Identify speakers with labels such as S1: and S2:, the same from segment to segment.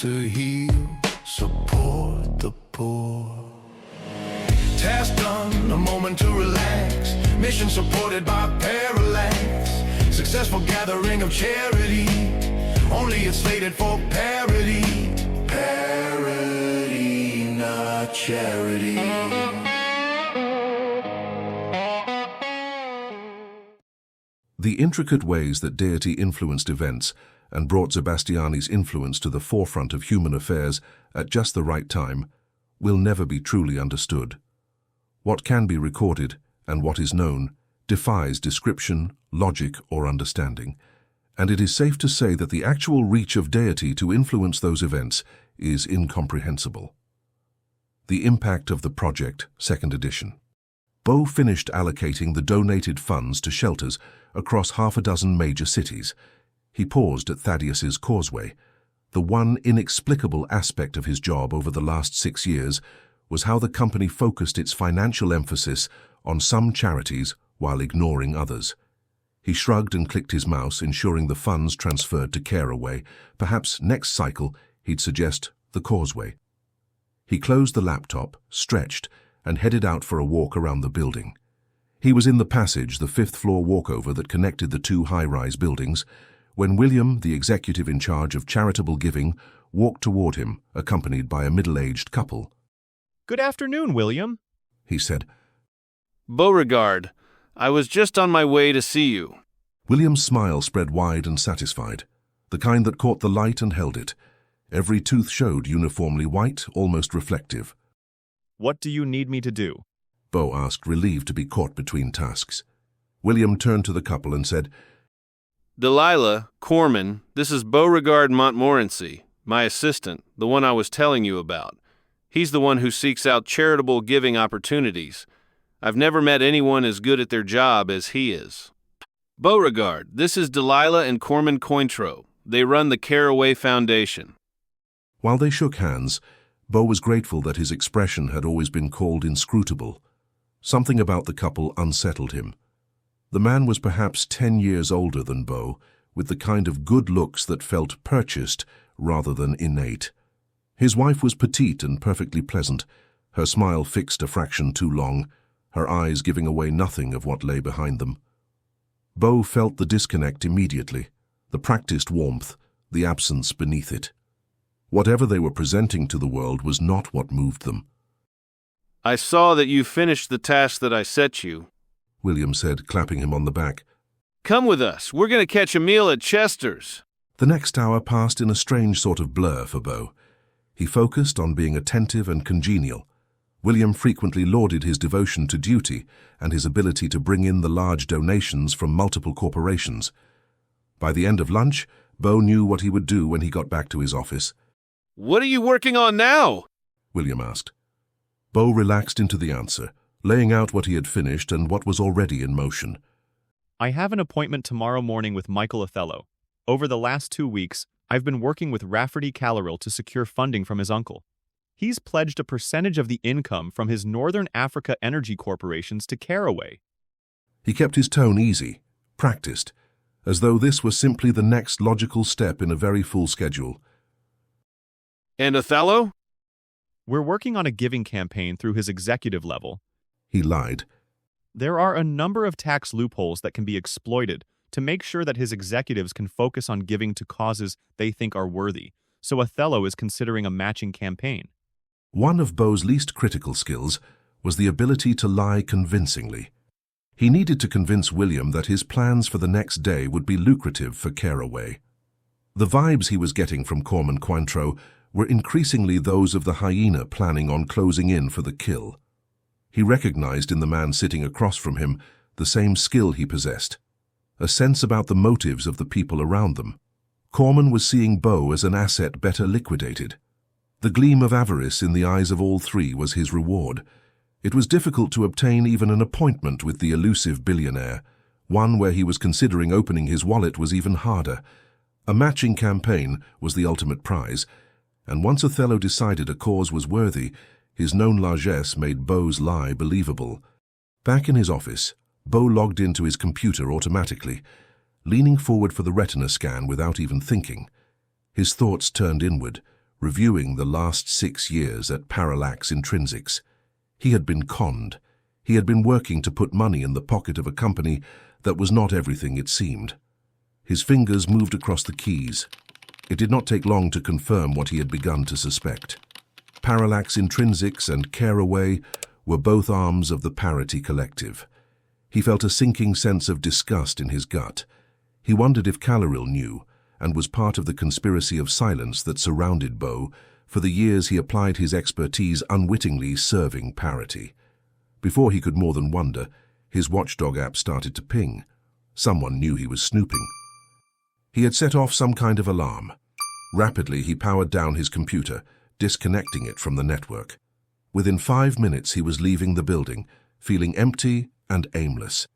S1: to heal, support the poor. Task done, a moment to relax. Mission supported by parallax. Successful gathering of charity. Only it's slated for parody. Parody, not charity.
S2: The intricate ways that Deity influenced events and brought Sebastiani's influence to the forefront of human affairs at just the right time will never be truly understood. What can be recorded and what is known defies description, logic, or understanding, and it is safe to say that the actual reach of Deity to influence those events is incomprehensible. The Impact of the Project, 2nd edition. Bo finished allocating the donated funds to shelters across half a dozen major cities. He paused at Thaddeus's Causeway. The one inexplicable aspect of his job over the last 6 years was how the company focused its financial emphasis on some charities while ignoring others. He shrugged and clicked his mouse, ensuring the funds transferred to Caraway. Perhaps next cycle he'd suggest the Causeway. He closed the laptop, stretched, and headed out for a walk around the building. He was in the passage, the 5th-floor walkover that connected the 2 high-rise buildings, when William, the executive in charge of charitable giving, walked toward him, accompanied by a middle-aged couple.
S3: "Good afternoon, William,"
S2: he said.
S4: "Beauregard, I was just on my way to see you."
S2: William's smile spread wide and satisfied, the kind that caught the light and held it. Every tooth showed uniformly white, almost reflective.
S3: "What do you need me to do?"
S2: Bo asked, relieved to be caught between tasks. William turned to the couple and said,
S4: "Delilah, Corman, this is Beauregard Montmorency, my assistant, the one I was telling you about. He's the one who seeks out charitable giving opportunities. I've never met anyone as good at their job as he is. Beauregard, this is Delilah and Corman Cointreau. They run the Caraway Foundation."
S2: While they shook hands, Bo was grateful that his expression had always been called inscrutable. Something about the couple unsettled him. The man was perhaps 10 years older than Bo, with the kind of good looks that felt purchased rather than innate. His wife was petite and perfectly pleasant, her smile fixed a fraction too long, her eyes giving away nothing of what lay behind them. Bo felt the disconnect immediately, the practiced warmth, the absence beneath it. Whatever they were presenting to the world was not what moved them.
S4: "I saw that you finished the task that I set you,"
S2: William said, clapping him on the back.
S4: "Come with us. We're going to catch a meal at Chester's."
S2: The next hour passed in a strange sort of blur for Bo. He focused on being attentive and congenial. William frequently lauded his devotion to duty and his ability to bring in the large donations from multiple corporations. By the end of lunch, Bo knew what he would do when he got back to his office.
S4: "What are you working on now?"
S2: William asked. Bo relaxed into the answer, laying out what he had finished and what was already in motion.
S3: "I have an appointment tomorrow morning with Michael Othello. Over the last 2 weeks, I've been working with Rafferty Callerill to secure funding from his uncle. He's pledged a percentage of the income from his Northern Africa energy corporations to Caraway."
S2: He kept his tone easy, practiced, as though this was simply the next logical step in a very full schedule.
S4: "And Othello?"
S3: "We're working on a giving campaign through his executive level."
S2: He lied.
S3: "There are a number of tax loopholes that can be exploited to make sure that his executives can focus on giving to causes they think are worthy, so Othello is considering a matching campaign."
S2: One of Bo's least critical skills was the ability to lie convincingly. He needed to convince William that his plans for the next day would be lucrative for Caraway. The vibes he was getting from Corman Cointreau were increasingly those of the hyena planning on closing in for the kill. He recognized in the man sitting across from him the same skill he possessed, a sense about the motives of the people around them. Corman was seeing Bo as an asset better liquidated. The gleam of avarice in the eyes of all three was his reward. It was difficult to obtain even an appointment with the elusive billionaire. One where he was considering opening his wallet was even harder. A matching campaign was the ultimate prize, and once Othello decided a cause was worthy, his known largesse made Bo's lie believable. Back in his office, Bo logged into his computer automatically, leaning forward for the retina scan without even thinking. His thoughts turned inward, reviewing the last 6 years at Parallax Intrinsics. He had been conned. He had been working to put money in the pocket of a company that was not everything it seemed. His fingers moved across the keys. It did not take long to confirm what he had begun to suspect. Parallax Intrinsics and Caraway were both arms of the Parity Collective. He felt a sinking sense of disgust in his gut. He wondered if Caloril knew, and was part of the conspiracy of silence that surrounded Bo. For the years he applied his expertise unwittingly serving Parity. Before he could more than wonder, his watchdog app started to ping. Someone knew he was snooping. He had set off some kind of alarm. Rapidly, he powered down his computer, disconnecting it from the network. Within 5 minutes, he was leaving the building, feeling empty and aimless.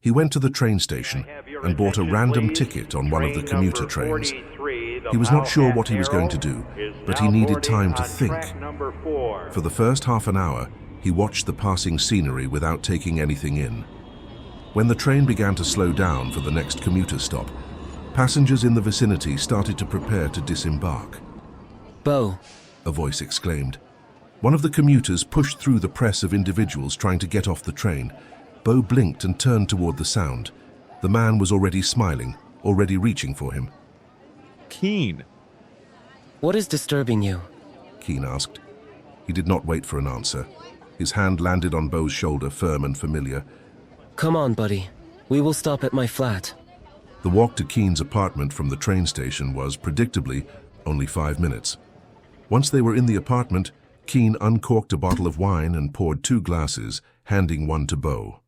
S2: He went to the train station and bought a random ticket on one of the commuter trains. He was not sure what he was going to do, but he needed time to think. For the first half an hour, he watched the passing scenery without taking anything in. When the train began to slow down for the next commuter stop, passengers in the vicinity started to prepare to disembark.
S5: Bo,
S2: A voice exclaimed. One of the commuters pushed through the press of individuals trying to get off the train. Bo blinked and turned toward the sound. The man was already smiling, already reaching for him.
S3: Keen.
S5: what is disturbing you?
S2: Keen asked. He did not wait for an answer. His hand landed on Bo's shoulder, firm and familiar.
S5: Come on, buddy. We will stop at my flat.
S2: The walk to Keen's apartment from the train station was, predictably, only 5 minutes. Once they were in the apartment, Keen uncorked a bottle of wine and poured 2 glasses, handing one to Bo.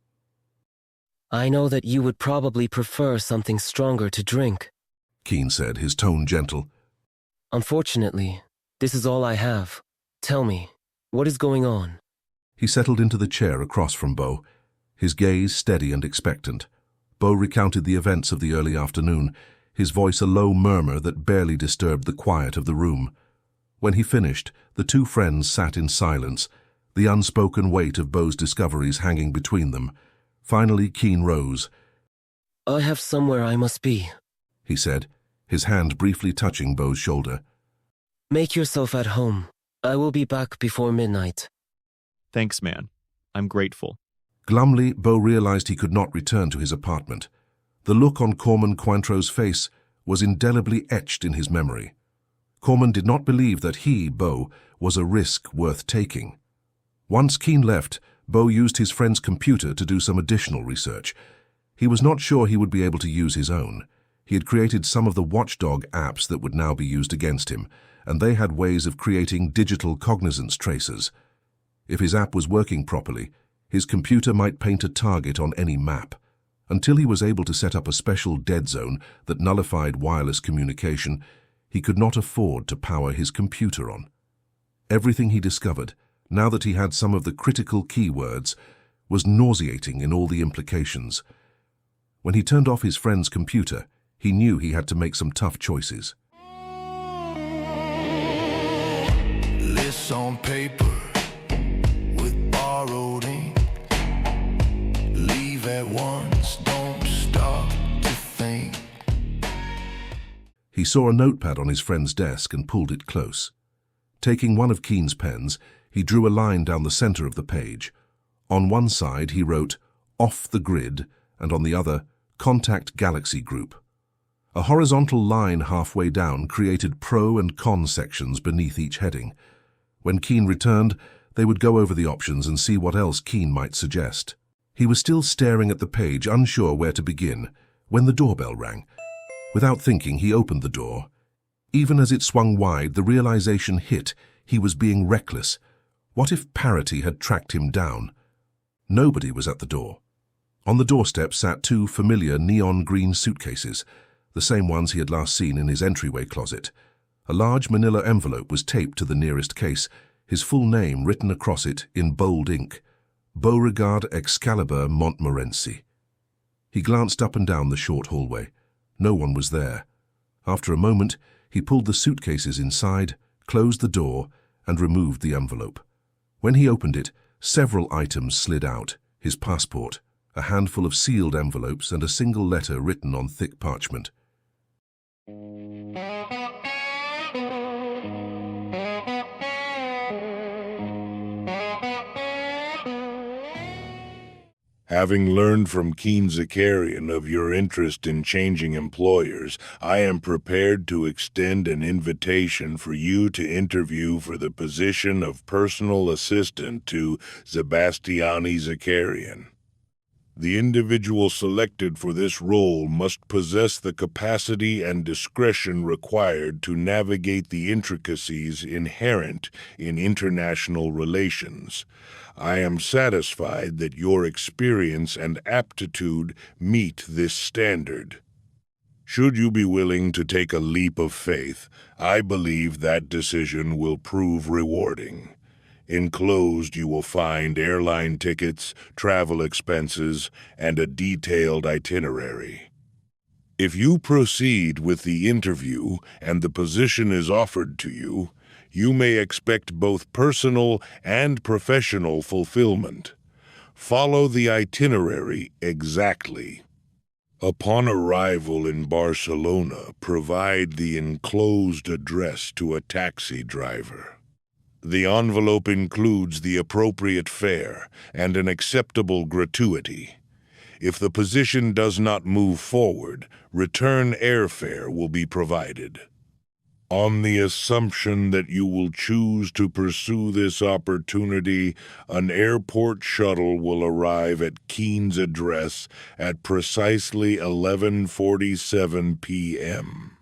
S5: I know that you would probably prefer something stronger to drink.
S2: Keen said, his tone gentle.
S5: Unfortunately, this is all I have. Tell me, what is going on?
S2: He settled into the chair across from Bo, his gaze steady and expectant. Bo recounted the events of the early afternoon, his voice a low murmur that barely disturbed the quiet of the room. When he finished, the 2 friends sat in silence, the unspoken weight of Bo's discoveries hanging between them. Finally, Keen rose.
S5: I have somewhere I must be,
S2: he said, his hand briefly touching Bo's shoulder.
S5: Make yourself at home. I will be back before midnight.
S3: Thanks, man. I'm grateful.
S2: Glumly, Bo realized he could not return to his apartment. The look on Corman Cointro's face was indelibly etched in his memory. Corman did not believe that he, Bo, was a risk worth taking. Once Keen left, Bo used his friend's computer to do some additional research. He was not sure he would be able to use his own. He had created some of the watchdog apps that would now be used against him, and they had ways of creating digital cognizance tracers. If his app was working properly, his computer might paint a target on any map. Until he was able to set up a special dead zone that nullified wireless communication, he could not afford to power his computer on. Everything he discovered, now that he had some of the critical keywords, was nauseating in all the implications. When he turned off his friend's computer, he knew he had to make some tough choices.
S1: Lists on paper with borrowed ink. Leave at once, don't stop to think.
S2: He saw a notepad on his friend's desk and pulled it close. Taking one of Keen's pens, he drew a line down the center of the page. On one side he wrote, "Off the grid," and on the other, "Contact Galaxy Group." A horizontal line halfway down created pro and con sections beneath each heading. When Keen returned, they would go over the options and see what else Keen might suggest. He was still staring at the page, unsure where to begin, when the doorbell rang. Without thinking, he opened the door. Even as it swung wide, the realization hit he was being reckless. What if Parity had tracked him down? Nobody was at the door. On the doorstep sat 2 familiar neon green suitcases, the same ones he had last seen in his entryway closet. A large manila envelope was taped to the nearest case, his full name written across it in bold ink, Beauregard Excalibur Montmorency. He glanced up and down the short hallway. No one was there. After a moment, he pulled the suitcases inside, closed the door, and removed the envelope. When he opened it, several items slid out: his passport, a handful of sealed envelopes, and a single letter written on thick parchment.
S6: Having learned from Keen Zakarian of your interest in changing employers, I am prepared to extend an invitation for you to interview for the position of personal assistant to Sebastiani Zakarian. The individual selected for this role must possess the capacity and discretion required to navigate the intricacies inherent in international relations. I am satisfied that your experience and aptitude meet this standard. Should you be willing to take a leap of faith, I believe that decision will prove rewarding. Enclosed you will find airline tickets, travel expenses, and a detailed itinerary. If you proceed with the interview and the position is offered to you, you may expect both personal and professional fulfillment. Follow the itinerary exactly. Upon arrival in Barcelona, provide the enclosed address to a taxi driver. The envelope includes the appropriate fare and an acceptable gratuity. If the position does not move forward, return airfare will be provided. On the assumption that you will choose to pursue this opportunity, an airport shuttle will arrive at Keen's address at precisely 11:47 p.m.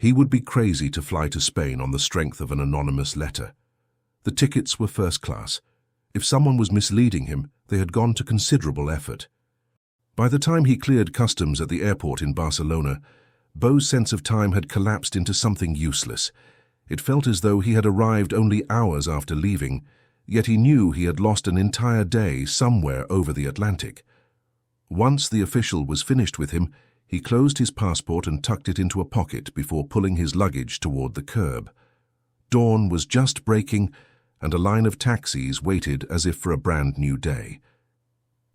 S2: He would be crazy to fly to Spain on the strength of an anonymous letter. The tickets were first class. If someone was misleading him, they had gone to considerable effort. By the time he cleared customs at the airport in Barcelona, Beau's sense of time had collapsed into something useless. It felt as though he had arrived only hours after leaving, yet he knew he had lost an entire day somewhere over the Atlantic. Once the official was finished with him, he closed his passport and tucked it into a pocket before pulling his luggage toward the curb. Dawn was just breaking, and a line of taxis waited as if for a brand new day.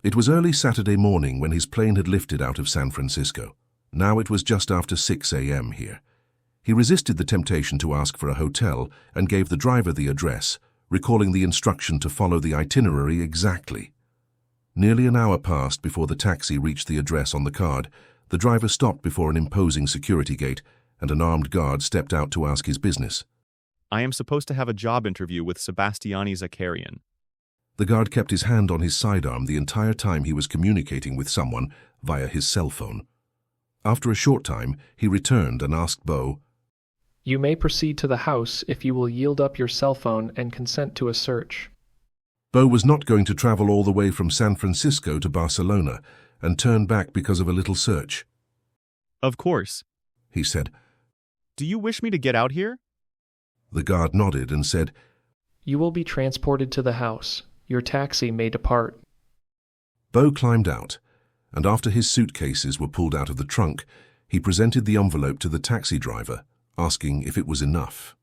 S2: It was early Saturday morning when his plane had lifted out of San Francisco. Now it was just after 6 a.m. here. He resisted the temptation to ask for a hotel and gave the driver the address, recalling the instruction to follow the itinerary exactly. Nearly an hour passed before the taxi reached the address on the card. The driver stopped before an imposing security gate, and an armed guard stepped out to ask his business.
S3: I am supposed to have a job interview with Sebastiani Zakarian.
S2: The guard kept his hand on his sidearm the entire time he was communicating with someone via his cell phone. After a short time, he returned and asked Beau,
S7: "You may proceed to the house if you will yield up your cell phone and consent to a search."
S2: Beau was not going to travel all the way from San Francisco to Barcelona and turn back because of a little search.
S3: Of course,
S2: He said.
S3: Do you wish me to get out here?
S2: The guard nodded and said,
S7: "You will be transported to the house. Your taxi may depart."
S2: Beau climbed out, and after his suitcases were pulled out of the trunk, he presented the envelope to the taxi driver, asking if it was enough.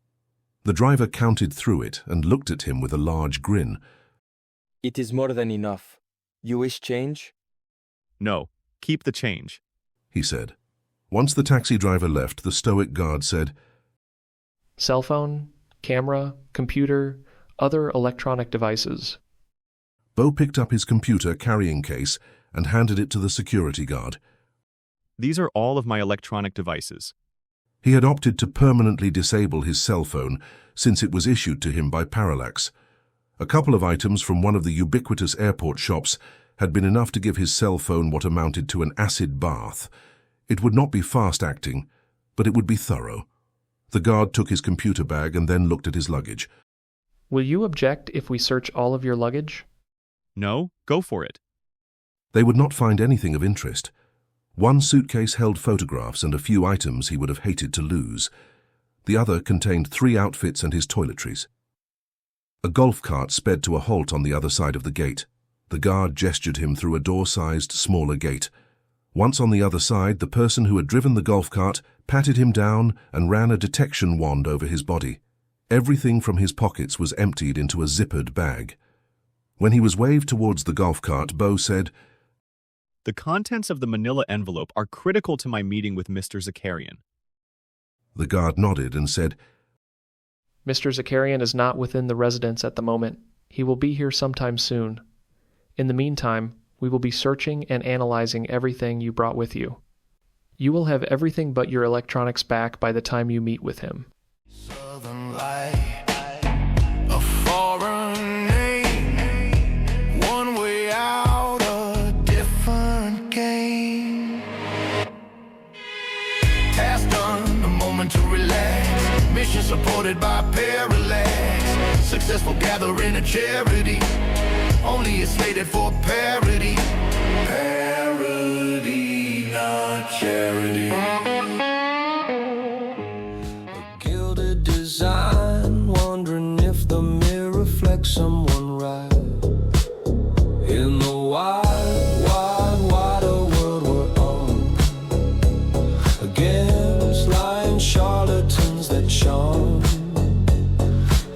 S2: The driver counted through it and looked at him with a large grin.
S8: "It is more than enough. You wish change?"
S3: No, keep the change,
S2: He said. Once the taxi driver left, the stoic guard said,
S7: Cell phone, camera, computer, other electronic devices.
S2: Beau picked up his computer carrying case and handed it to the security guard.
S3: These are all of my electronic devices.
S2: He had opted to permanently disable his cell phone since it was issued to him by Parallax. A couple of items from one of the ubiquitous airport shops had been enough to give his cell phone what amounted to an acid bath. It would not be fast-acting, but it would be thorough. The guard took his computer bag and then looked at his luggage.
S7: Will you object if we search all of your luggage?
S3: No, go for it.
S2: They would not find anything of interest. One suitcase held photographs and a few items he would have hated to lose. The other contained 3 outfits and his toiletries. A golf cart sped to a halt on the other side of the gate. The guard gestured him through a door-sized, smaller gate. Once on the other side, the person who had driven the golf cart patted him down and ran a detection wand over his body. Everything from his pockets was emptied into a zippered bag. When he was waved towards the golf cart, Beau said,
S3: The contents of the manila envelope are critical to my meeting with Mr. Zakarian.
S2: The guard nodded and said,
S7: Mr. Zakarian is not within the residence at the moment. He will be here sometime soon. In the meantime, We will be searching and analyzing everything you brought with you. You will have everything but your electronics back by the time you meet with him.
S1: Southern light, a foreign name, one way out, a different game. Task done, a moment to relax. Mission supported by parallax. Successful gathering a charity. Only it's slated for parody. Parody, not charity.
S9: A gilded design, wondering if the mirror reflects someone right. In the wide, wide, wider world we're on, against lying charlatans that charm.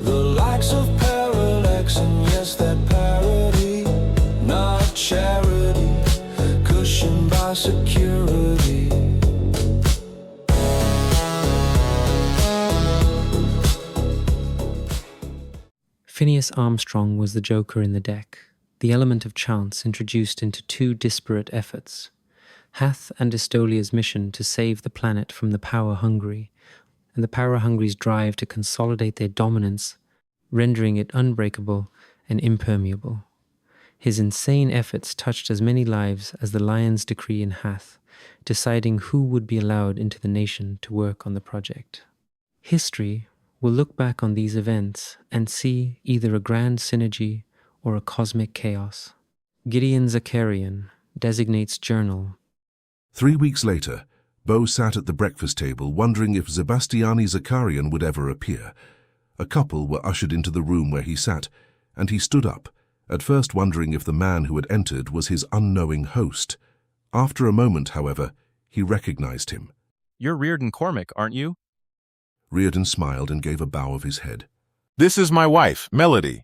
S9: The likes of parallax, and yes, that parody, not charity, cushioned by security.
S10: Phineas Armstrong was the joker in the deck, the element of chance introduced into two disparate efforts. Hath and Estolia's mission to save the planet from the power-hungry, and the power-hungry's drive to consolidate their dominance, rendering it unbreakable and impermeable. His insane efforts touched as many lives as the Lion's decree in Hath, deciding who would be allowed into the nation to work on the project. History will look back on these events and see either a grand synergy or a cosmic chaos. Gideon Zakarian designates journal.
S2: 3 weeks later, Bo sat at the breakfast table wondering if Sebastiani Zakarian would ever appear. A couple were ushered into the room where he sat, and he stood up, at first wondering if the man who had entered was his unknowing host. After a moment, however, he recognized him.
S3: You're Reardon Cormac, aren't you?
S2: Reardon smiled and gave a bow of his head.
S11: This is my wife, Melody.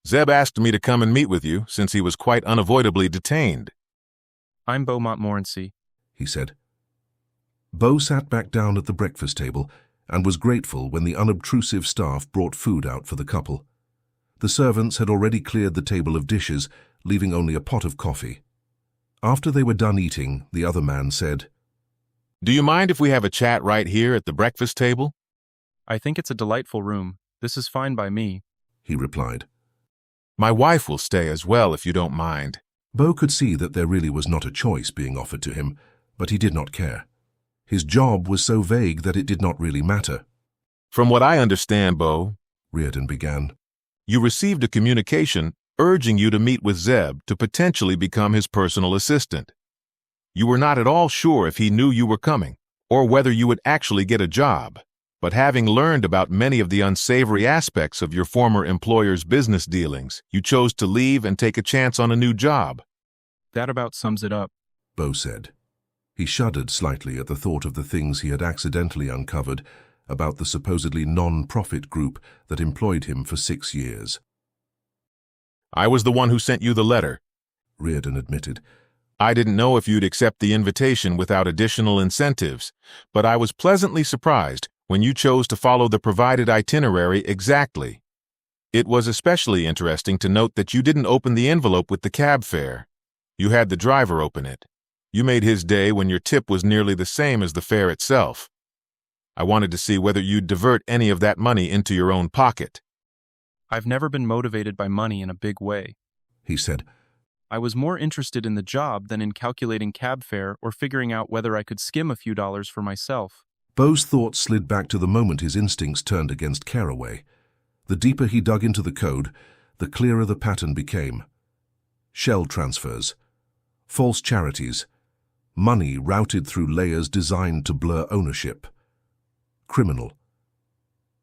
S11: Zeb asked me to come and meet with you since he was quite unavoidably detained.
S3: I'm Beau Montmorency,
S2: he said. Bo sat back down at the breakfast table and was grateful when the unobtrusive staff brought food out for the couple. The servants had already cleared the table of dishes, leaving only a pot of coffee. After they were done eating, the other man said,
S11: Do you mind if we have a chat right here at the breakfast table?
S3: I think it's a delightful room. This is fine by me,
S2: he replied.
S11: My wife will stay as well if you don't mind.
S2: Bo could see that there really was not a choice being offered to him, but he did not care. His job was so vague that it did not really matter.
S11: From what I understand, Bo,
S2: Reardon began,
S11: you received a communication urging you to meet with Zeb to potentially become his personal assistant. You were not at all sure if he knew you were coming, or whether you would actually get a job. But having learned about many of the unsavory aspects of your former employer's business dealings, you chose to leave and take a chance on a new job.
S3: That about sums it up,
S2: Bo said. He shuddered slightly at the thought of the things he had accidentally uncovered about the supposedly non-profit group that employed him for 6 years.
S11: I was the one who sent you the letter,
S2: Reardon admitted.
S11: I didn't know if you'd accept the invitation without additional incentives, but I was pleasantly surprised when you chose to follow the provided itinerary exactly. It was especially interesting to note that you didn't open the envelope with the cab fare. You had the driver open it. You made his day when your tip was nearly the same as the fare itself. I wanted to see whether you'd divert any of that money into your own pocket.
S3: I've never been motivated by money in a big way,
S2: he said.
S3: I was more interested in the job than in calculating cab fare or figuring out whether I could skim a few dollars for myself.
S2: Bo's thoughts slid back to the moment his instincts turned against Caraway. The deeper he dug into the code, the clearer the pattern became. Shell transfers, false charities, money routed through layers designed to blur ownership. Criminal.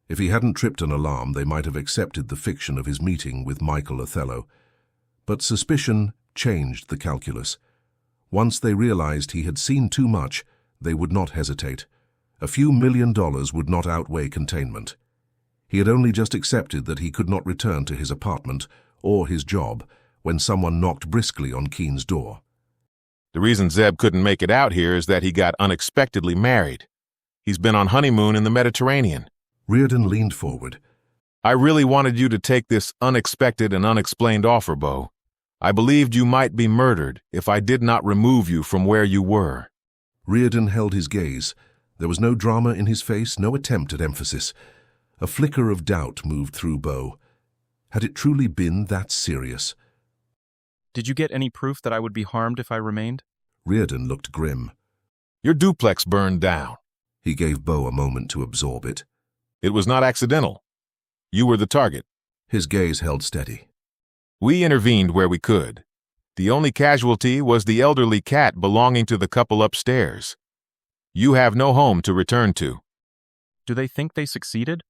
S2: If he hadn't tripped an alarm, they might have accepted the fiction of his meeting with Michael Othello. But suspicion changed the calculus. Once they realized he had seen too much, they would not hesitate. A few $1 million would not outweigh containment. He had only just accepted that he could not return to his apartment or his job when someone knocked briskly on Keen's door.
S11: The reason Zeb couldn't make it out here is that he got unexpectedly married. He's been on honeymoon in the Mediterranean.
S2: Reardon leaned forward.
S11: I really wanted you to take this unexpected and unexplained offer, Bo. I believed you might be murdered if I did not remove you from where you were.
S2: Reardon held his gaze. There was no drama in his face, no attempt at emphasis. A flicker of doubt moved through Bo. Had it truly been that serious?
S3: Did you get any proof that I would be harmed if I remained?
S2: Reardon looked grim.
S11: Your duplex burned down.
S2: He gave Bo a moment to absorb it.
S11: It was not accidental. You were the target.
S2: His gaze held steady.
S11: We intervened where we could. The only casualty was the elderly cat belonging to the couple upstairs. You have no home to return to.
S3: Do they think they succeeded?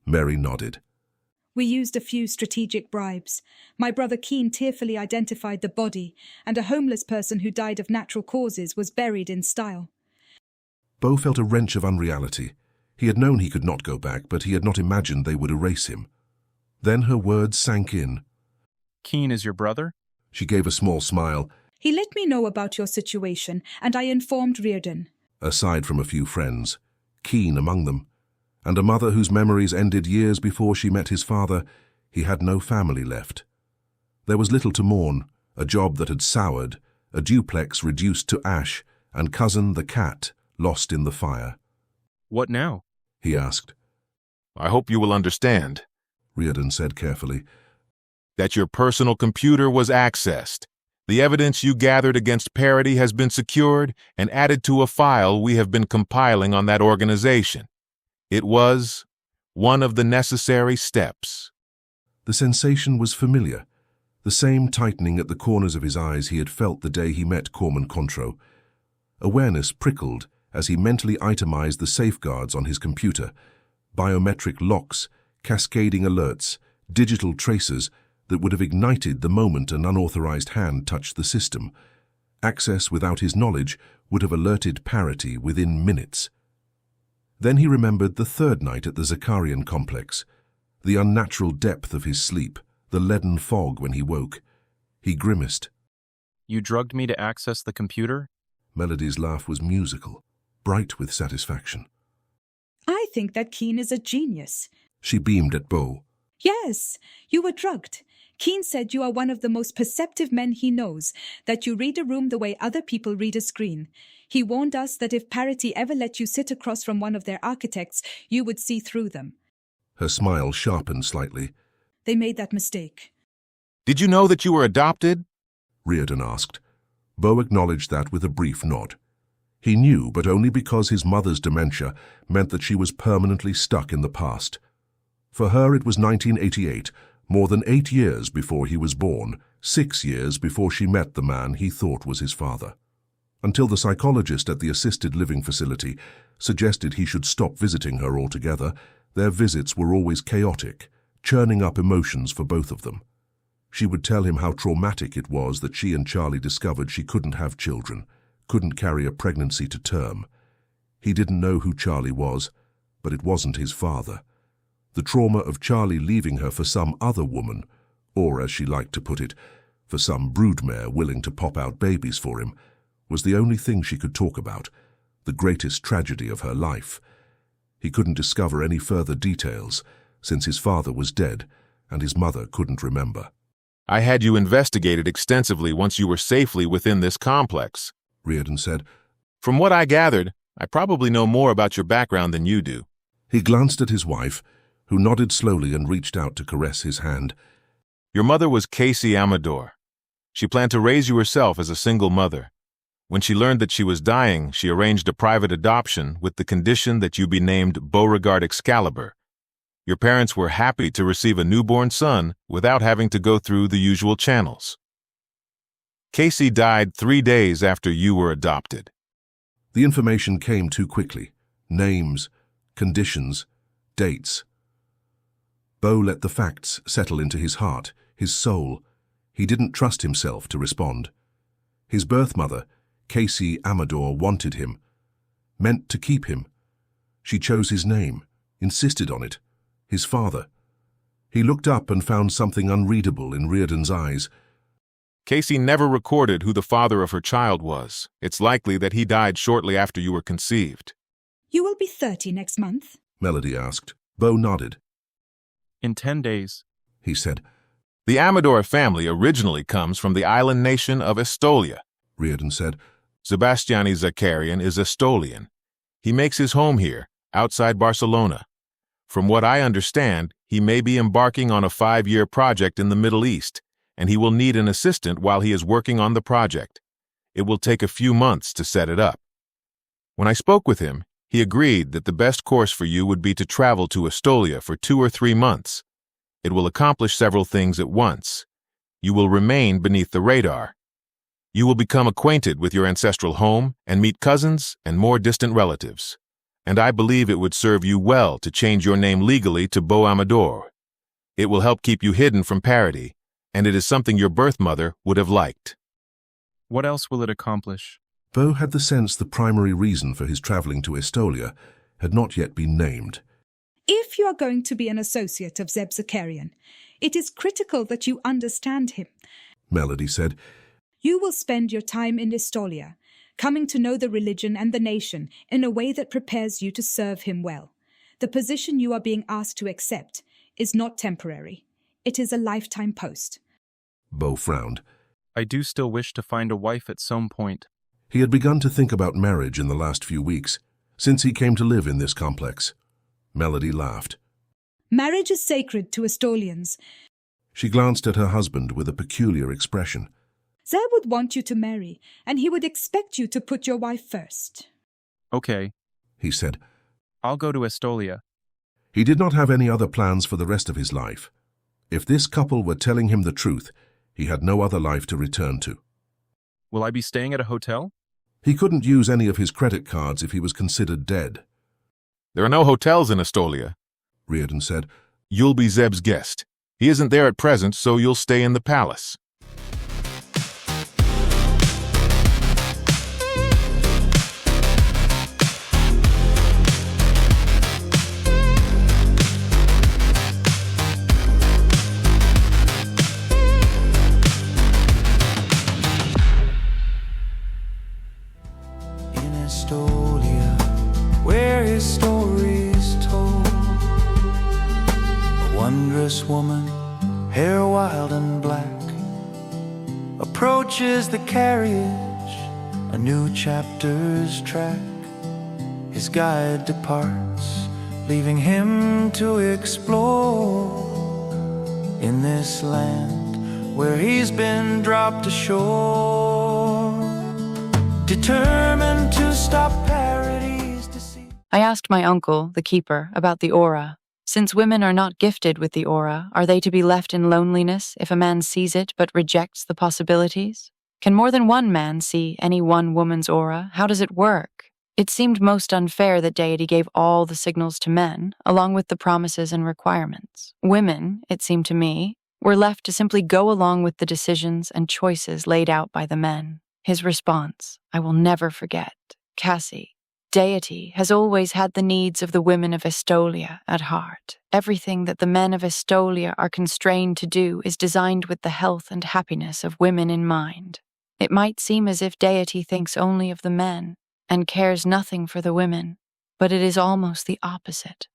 S2: Mary nodded.
S12: We used a few strategic bribes. My brother Keen tearfully identified the body, and a homeless person who died of natural causes was buried in style.
S2: Bo felt a wrench of unreality. He had known he could not go back, but he had not imagined they would erase him. Then her words sank in.
S3: Keen is your brother?
S2: She gave a small smile.
S12: He let me know about your situation, and I informed Reardon.
S2: Aside from a few friends, Keen among them, and a mother whose memories ended years before she met his father, he had no family left. There was little to mourn, a job that had soured, a duplex reduced to ash, and cousin the cat lost in the fire.
S3: What now?
S2: He asked.
S11: I hope you will understand,
S2: Reardon said carefully,
S11: that your personal computer was accessed. The evidence you gathered against Parity has been secured and added to a file we have been compiling on that organization. It was one of the necessary steps.
S2: The sensation was familiar, the same tightening at the corners of his eyes he had felt the day he met Corman Contro. Awareness prickled as he mentally itemized the safeguards on his computer, biometric locks, cascading alerts, digital tracers that would have ignited the moment an unauthorized hand touched the system. Access without his knowledge would have alerted Parity within minutes. Then he remembered the third night at the Zakarian complex, the unnatural depth of his sleep, the leaden fog when he woke. He grimaced.
S3: You drugged me to access the computer?
S2: Melody's laugh was musical, bright with satisfaction.
S12: I think that Keen is a genius.
S2: She beamed at Bo.
S12: Yes, you were drugged. Keen said you are one of the most perceptive men he knows, that you read a room the way other people read a screen. He warned us that if Parity ever let you sit across from one of their architects, you would see through them.
S2: Her smile sharpened slightly.
S12: They made that mistake.
S11: Did you know that you were adopted?
S2: Reardon asked. Bo acknowledged that with a brief nod. He knew, but only because his mother's dementia meant that she was permanently stuck in the past. For her it was 1988, more than 8 years before he was born, 6 years before she met the man he thought was his father. Until the psychologist at the assisted living facility suggested he should stop visiting her altogether, their visits were always chaotic, churning up emotions for both of them. She would tell him how traumatic it was that she and Charlie discovered she couldn't have children, couldn't carry a pregnancy to term. He didn't know who Charlie was, but it wasn't his father. The trauma of Charlie leaving her for some other woman, or as she liked to put it, for some broodmare willing to pop out babies for him, was the only thing she could talk about, the greatest tragedy of her life. He couldn't discover any further details, since his father was dead and his mother couldn't remember.
S11: I had you investigated extensively once you were safely within this complex,
S2: Reardon said.
S11: From what I gathered, I probably know more about your background than you do.
S2: He glanced at his wife, who nodded slowly and reached out to caress his hand.
S11: Your mother was Casey Amador. She planned to raise you herself as a single mother. When she learned that she was dying, she arranged a private adoption with the condition that you be named Beauregard Excalibur. Your parents were happy to receive a newborn son without having to go through the usual channels. Casey died 3 days after you were adopted.
S2: The information came too quickly. Names, conditions, dates. Bo let the facts settle into his heart, his soul. He didn't trust himself to respond. His birth mother, Casey Amador, wanted him, meant to keep him. She chose his name, insisted on it. His father. He looked up and found something unreadable in Reardon's eyes.
S11: Casey never recorded who the father of her child was. It's likely that he died shortly after you were conceived.
S12: You will be 30 next month?
S2: Melody asked. Bo nodded.
S3: In 10 days.
S2: He said.
S11: The Amador family originally comes from the island nation of Estolia.
S2: Reardon said.
S11: Sebastiani Zakarian is Estolian. He makes his home here, outside Barcelona. From what I understand, he may be embarking on a 5-year project in the Middle East, and he will need an assistant while he is working on the project. It will take a few months to set it up. When I spoke with him, he agreed that the best course for you would be to travel to Estolia for 2 or 3 months. It will accomplish several things at once. You will remain beneath the radar. You will become acquainted with your ancestral home and meet cousins and more distant relatives. And I believe it would serve you well to change your name legally to Beau Amador. It will help keep you hidden from parody, and it is something your birth mother would have liked.
S3: What else will it accomplish?
S2: Beau had the sense the primary reason for his travelling to Estolia had not yet been named.
S12: If you are going to be an associate of Zeb Zakarian, it is critical that you understand him.
S2: Melody said.
S12: You will spend your time in Estolia, coming to know the religion and the nation in a way that prepares you to serve him well. The position you are being asked to accept is not temporary. It is a lifetime post.
S2: Beau frowned.
S3: I do still wish to find a wife at some point.
S2: He had begun to think about marriage in the last few weeks, since he came to live in this complex. Melody laughed.
S12: Marriage is sacred to Estolians.
S2: She glanced at her husband with a peculiar expression.
S12: Zeb would want you to marry, and he would expect you to put your wife first.
S3: Okay,
S2: He said.
S3: I'll go to Estolia.
S2: He did not have any other plans for the rest of his life. If this couple were telling him the truth, he had no other life to return to.
S3: Will I be staying at a hotel?
S2: He couldn't use any of his credit cards if he was considered dead.
S11: There are no hotels in Estolia,
S2: Reardon said.
S11: You'll be Zeb's guest. He isn't there at present, so you'll stay in the palace.
S9: In Estolia, where his story is told, a wondrous woman, hair wild and black, approaches the carriage, a new chapter's track. His guide departs, leaving him to explore in this land where he's been dropped ashore, determined to stop parity's deceit.
S13: I asked my uncle, the keeper, about the aura. Since women are not gifted with the aura, are they to be left in loneliness if a man sees it but rejects the possibilities? Can more than one man see any one woman's aura? How does it work? It seemed most unfair that Deity gave all the signals to men, along with the promises and requirements. Women, it seemed to me, were left to simply go along with the decisions and choices laid out by the men. His response, I will never forget. Cassie, Deity has always had the needs of the women of Estolia at heart. Everything that the men of Estolia are constrained to do is designed with the health and happiness of women in mind. It might seem as if Deity thinks only of the men and cares nothing for the women, but it is almost the opposite.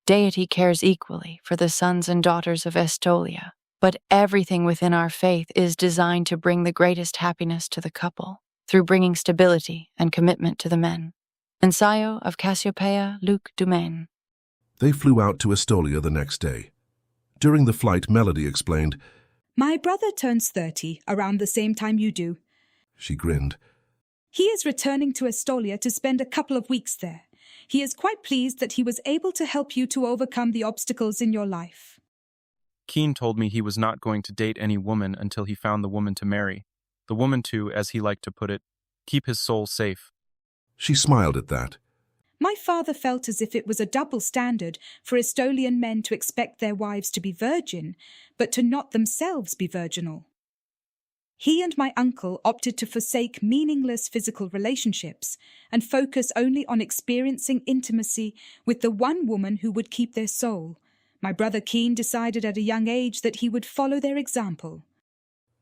S13: Deity cares equally for the sons and daughters of Estolia, but everything within our faith is designed to bring the greatest happiness to the couple, through bringing stability and commitment to the men. Ensayo of Cassiopeia Luc Dumaine.
S2: They flew out to Estolia the next day. During the flight, Melody explained,
S12: My brother turns 30 around the same time you do.
S2: She grinned.
S12: He is returning to Estolia to spend a couple of weeks there. He is quite pleased that he was able to help you to overcome the obstacles in your life.
S3: Keen told me he was not going to date any woman until he found the woman to marry. The woman to, as he liked to put it, keep his soul safe.
S2: She smiled at that.
S12: My father felt as if it was a double standard for Estolian men to expect their wives to be virgin, but to not themselves be virginal. He and my uncle opted to forsake meaningless physical relationships and focus only on experiencing intimacy with the one woman who would keep their soul. My brother Keen decided at a young age that he would follow their example.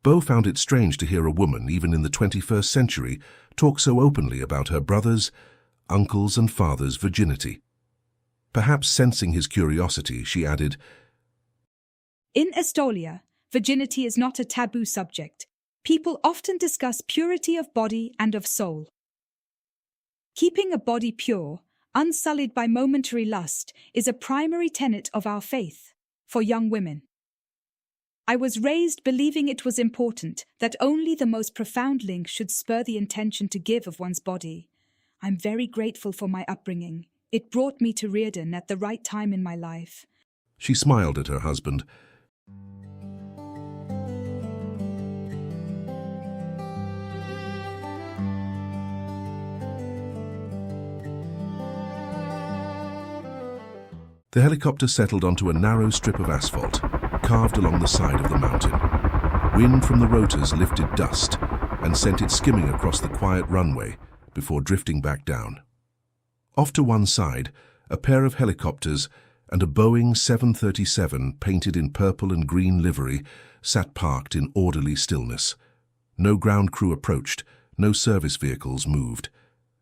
S2: Beau found it strange to hear a woman, even in the 21st century, talk so openly about her brother's, uncle's and father's virginity. Perhaps sensing his curiosity, she added,
S12: In Estolia, Virginity is not a taboo subject. People often discuss purity of body and of soul. Keeping a body pure, unsullied by momentary lust, is a primary tenet of our faith for young women. I was raised believing it was important that only the most profound link should spur the intention to give of one's body. I'm very grateful for my upbringing. It brought me to Reardon at the right time in my life.
S2: She smiled at her husband. The helicopter settled onto a narrow strip of asphalt, carved along the side of the mountain. Wind from the rotors lifted dust and sent it skimming across the quiet runway before drifting back down. Off to one side, a pair of helicopters and a Boeing 737 painted in purple and green livery sat parked in orderly stillness. No ground crew approached, no service vehicles moved.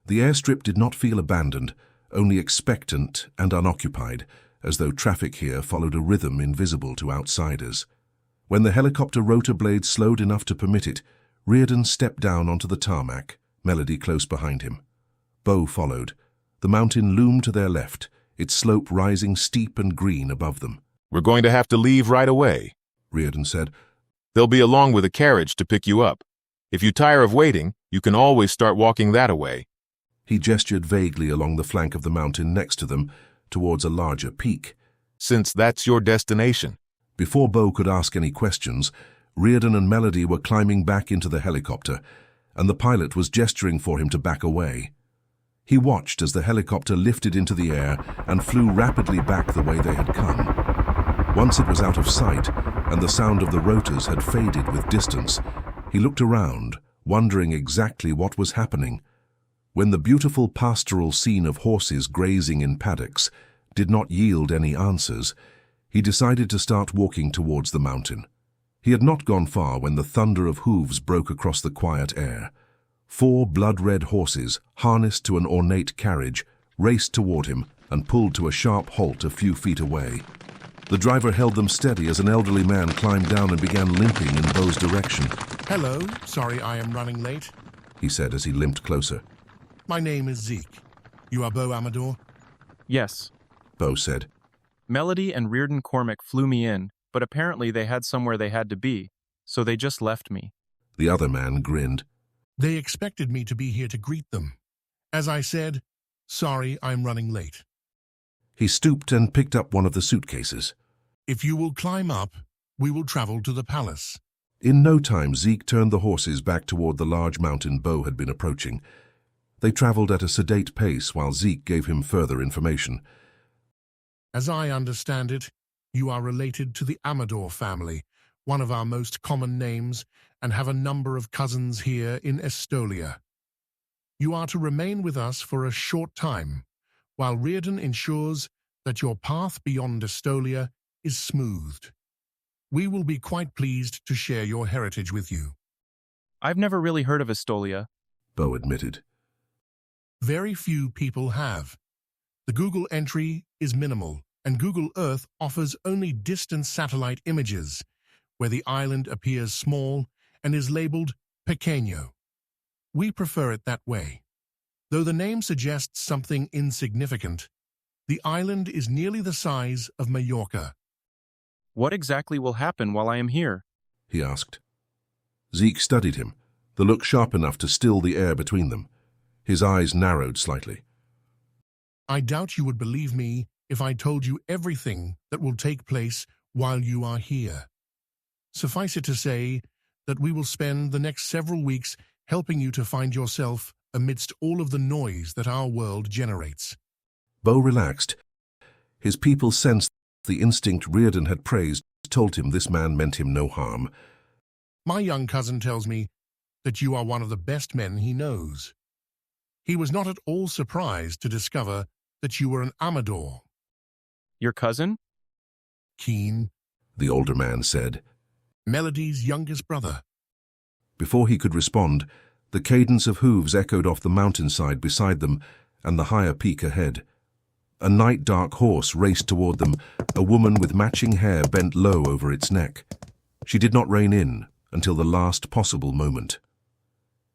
S2: The airstrip did not feel abandoned, only expectant and unoccupied, as though traffic here followed a rhythm invisible to outsiders. When the helicopter rotor blades slowed enough to permit it, Reardon stepped down onto the tarmac, Melody close behind him. Bo followed. The mountain loomed to their left, its slope rising steep and green above them.
S11: "We're going to have to leave right away,"
S2: Reardon said.
S11: "They'll be along with a carriage to pick you up. If you tire of waiting, you can always start walking that away."
S2: He gestured vaguely along the flank of the mountain next to them, towards a larger peak.
S11: "Since that's your destination."
S2: Before Bo could ask any questions, Reardon and Melody were climbing back into the helicopter, and the pilot was gesturing for him to back away. He watched as the helicopter lifted into the air and flew rapidly back the way they had come. Once it was out of sight, and the sound of the rotors had faded with distance, he looked around, wondering exactly what was happening. When the beautiful pastoral scene of horses grazing in paddocks did not yield any answers, he decided to start walking towards the mountain. He had not gone far when the thunder of hooves broke across the quiet air. 4 blood-red horses, harnessed to an ornate carriage, raced toward him and pulled to a sharp halt a few feet away. The driver held them steady as an elderly man climbed down and began limping in Bo's direction.
S14: "Hello, sorry I am running late,"
S2: he said as he limped closer.
S14: "My name is Zeke. You are Bo Amador?"
S3: Yes,
S2: Bo said.
S3: Melody and Reardon Cormac flew me in, but apparently they had somewhere they had to be, so they just left me.
S2: The other man grinned.
S14: "They expected me to be here to greet them. As I said, sorry I'm running late."
S2: He stooped and picked up one of the suitcases.
S14: "If you will climb up, we will travel to the palace."
S2: In no time, Zeke turned the horses back toward the large mountain Bo had been approaching. They traveled at a sedate pace while Zeke gave him further information.
S14: "As I understand it, you are related to the Amador family, one of our most common names, and have a number of cousins here in Estolia. You are to remain with us for a short time, while Reardon ensures that your path beyond Estolia is smoothed. We will be quite pleased to share your heritage with you."
S3: I've never really heard of Estolia,
S2: Bo admitted.
S14: Very few people have. The Google entry is minimal, and Google Earth offers only distant satellite images, where the island appears small and is labeled Pequeño. We prefer it that way. Though the name suggests something insignificant, the island is nearly the size of Mallorca.
S3: What exactly will happen while I am here?
S2: He asked. Zeke studied him, the look sharp enough to still the air between them. His eyes narrowed slightly.
S14: I doubt you would believe me if I told you everything that will take place while you are here. Suffice it to say that we will spend the next several weeks helping you to find yourself amidst all of the noise that our world generates.
S2: Bo relaxed. His people sensed the instinct Reardon had praised, told him this man meant him no harm.
S14: My young cousin tells me that you are one of the best men he knows. He was not at all surprised to discover that you were an Amador.
S3: Your cousin?
S14: Keen,
S2: the older man said.
S14: Melody's youngest brother.
S2: Before he could respond, the cadence of hooves echoed off the mountainside beside them and the higher peak ahead. A night-dark horse raced toward them, a woman with matching hair bent low over its neck. She did not rein in until the last possible moment.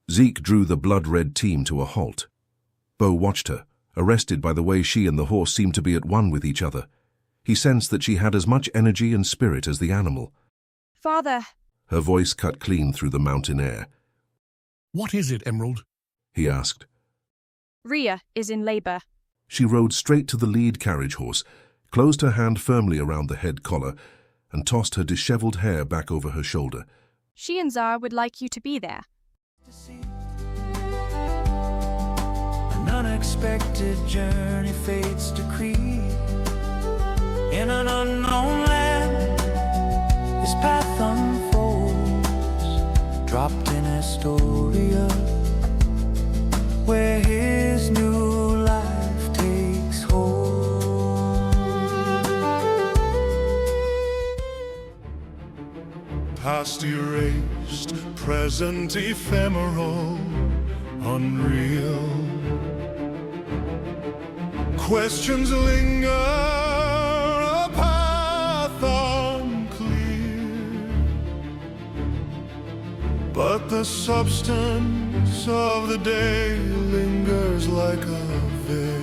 S2: Zeke drew the blood-red team to a halt. Bo watched her, arrested by the way she and the horse seemed to be at one with each other. He sensed that she had as much energy and spirit as the animal.
S15: Father.
S2: Her voice cut clean through the mountain air.
S14: What is it, Emerald?
S2: He asked.
S15: Rhea is in labor.
S2: She rode straight to the lead carriage horse, closed her hand firmly around the head collar, and tossed her disheveled hair back over her shoulder.
S15: She and Zara would like you to be there.
S9: An unexpected journey fades to creep. In an unknown land, his path unfolds. Dropped in Estolia, where his new life takes hold.
S1: Past erased, present ephemeral, unreal. Questions linger, a path unclear. But the substance of the day lingers like a veil.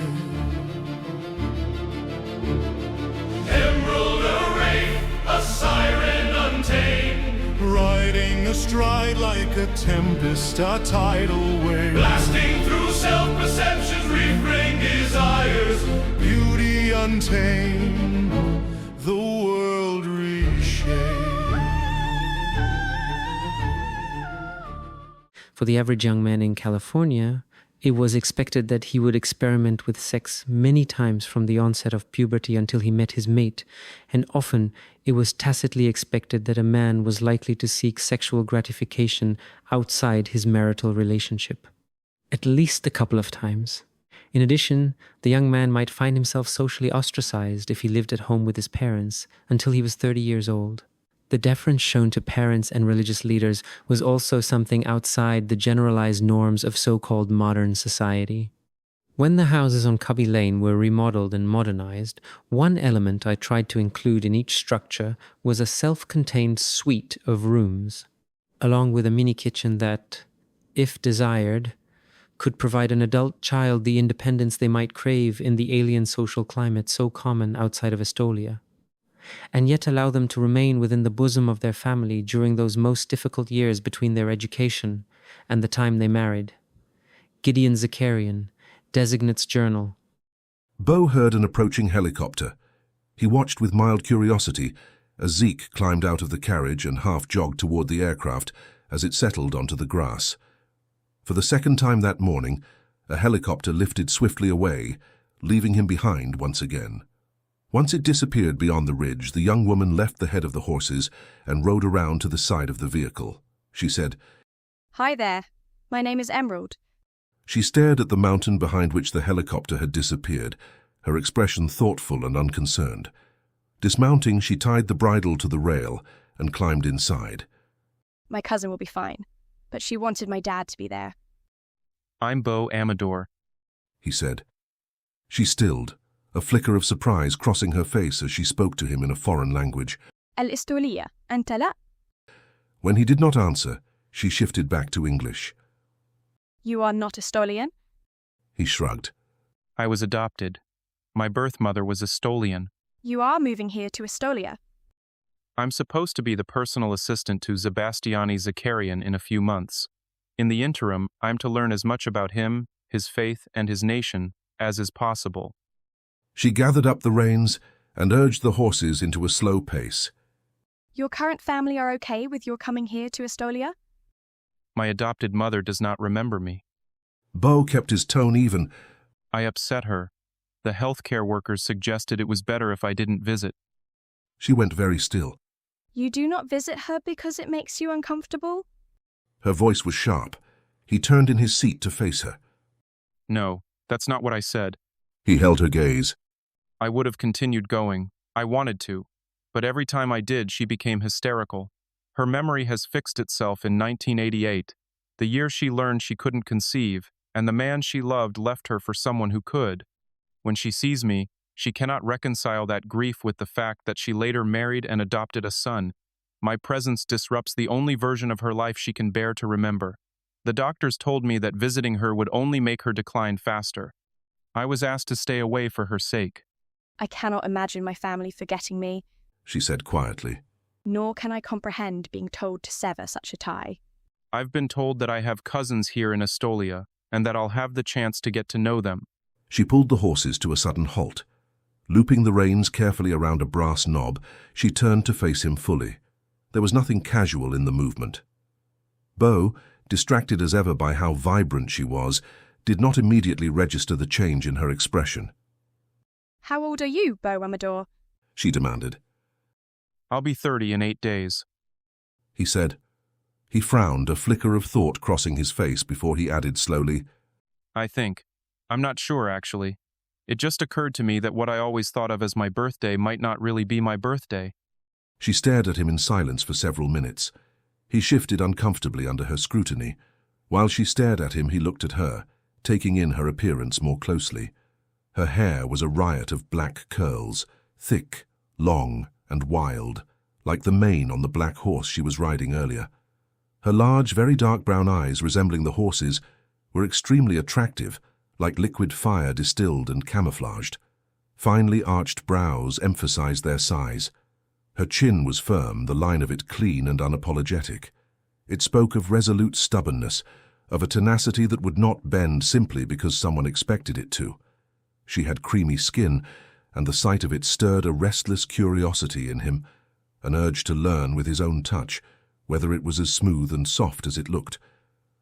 S1: Emerald array, a siren untamed, riding astride like a tempest, a tidal wave, blasting through self-perceptions, refrain desires, beauty untamed, the world reshaped.
S10: For the average young man in California, it was expected that he would experiment with sex many times from the onset of puberty until he met his mate, and often it was tacitly expected that a man was likely to seek sexual gratification outside his marital relationship. At least a couple of times. In addition, the young man might find himself socially ostracized if he lived at home with his parents until he was 30 years old. The deference shown to parents and religious leaders was also something outside the generalized norms of so-called modern society. When the houses on Cubby Lane were remodeled and modernized, one element I tried to include in each structure was a self-contained suite of rooms, along with a mini kitchen that, if desired, could provide an adult child the independence they might crave in the alien social climate so common outside of Estolia, and yet allow them to remain within the bosom of their family during those most difficult years between their education and the time they married. Gideon Zakarian, Designate's Journal.
S2: Bo heard an approaching helicopter. He watched with mild curiosity as Zeke climbed out of the carriage and half jogged toward the aircraft as it settled onto the grass. For the second time that morning, a helicopter lifted swiftly away, leaving him behind once again. Once it disappeared beyond the ridge, the young woman left the head of the horses and rode around to the side of the vehicle. She said,
S15: Hi there. My name is Emerald.
S2: She stared at the mountain behind which the helicopter had disappeared, her expression thoughtful and unconcerned. Dismounting, she tied the bridle to the rail and climbed inside.
S15: My cousin will be fine, but she wanted my dad to be there.
S3: I'm Bo Amador,
S2: he said. She stilled, a flicker of surprise crossing her face as she spoke to him in a foreign language.
S15: Estolia, أنت لا?
S2: When he did not answer, she shifted back to English.
S15: You are not Estolian?
S2: He shrugged.
S3: I was adopted. My birth mother was Estolian.
S15: You are moving here to Estolia.
S3: I'm supposed to be the personal assistant to Sebastiani Zakarian in a few months. In the interim, I'm to learn as much about him, his faith, and his nation as is possible.
S2: She gathered up the reins and urged the horses into a slow pace.
S15: Your current family are okay with your coming here to Estolia?
S3: My adopted mother does not remember me.
S2: Bo kept his tone even.
S3: I upset her. The healthcare workers suggested it was better if I didn't visit.
S2: She went very still.
S15: You do not visit her because it makes you uncomfortable?
S2: Her voice was sharp. He turned in his seat to face her.
S3: No, that's not what I said.
S2: He held her gaze.
S3: I would have continued going. I wanted to. But every time I did, she became hysterical. Her memory has fixed itself in 1988, the year she learned she couldn't conceive, and the man she loved left her for someone who could. When she sees me, she cannot reconcile that grief with the fact that she later married and adopted a son.
S16: My presence disrupts the only version of her life she can bear to remember. The doctors told me that visiting her would only make her decline faster. I was asked to stay away for her sake.
S15: I cannot imagine my family forgetting me,
S2: she said quietly.
S15: nor can I comprehend being told to sever such a tie.
S16: I've been told that I have cousins here in Estolia, and that I'll have the chance to get to know them.
S2: She pulled the horses to a sudden halt. Looping the reins carefully around a brass knob, she turned to face him fully. There was nothing casual in the movement. Bo, distracted as ever by how vibrant she was, did not immediately register the change in her expression.
S15: How old are you, Beau Amador?
S2: She demanded.
S16: I'll be 30 in 8 days.
S2: He said. He frowned, a flicker of thought crossing his face before he added slowly,
S16: I think. I'm not sure, actually. It just occurred to me that what I always thought of as my birthday might not really be my birthday.
S2: She stared at him in silence for several minutes. He shifted uncomfortably under her scrutiny. While she stared at him, he looked at her, taking in her appearance more closely. Her hair was a riot of black curls, thick, long, and wild, like the mane on the black horse she was riding earlier. Her large, very dark brown eyes, resembling the horse's, were extremely attractive, like liquid fire distilled and camouflaged. Finely arched brows emphasized their size. Her chin was firm, the line of it clean and unapologetic. It spoke of resolute stubbornness, of a tenacity that would not bend simply because someone expected it to. She had creamy skin, and the sight of it stirred a restless curiosity in him, an urge to learn with his own touch, whether it was as smooth and soft as it looked.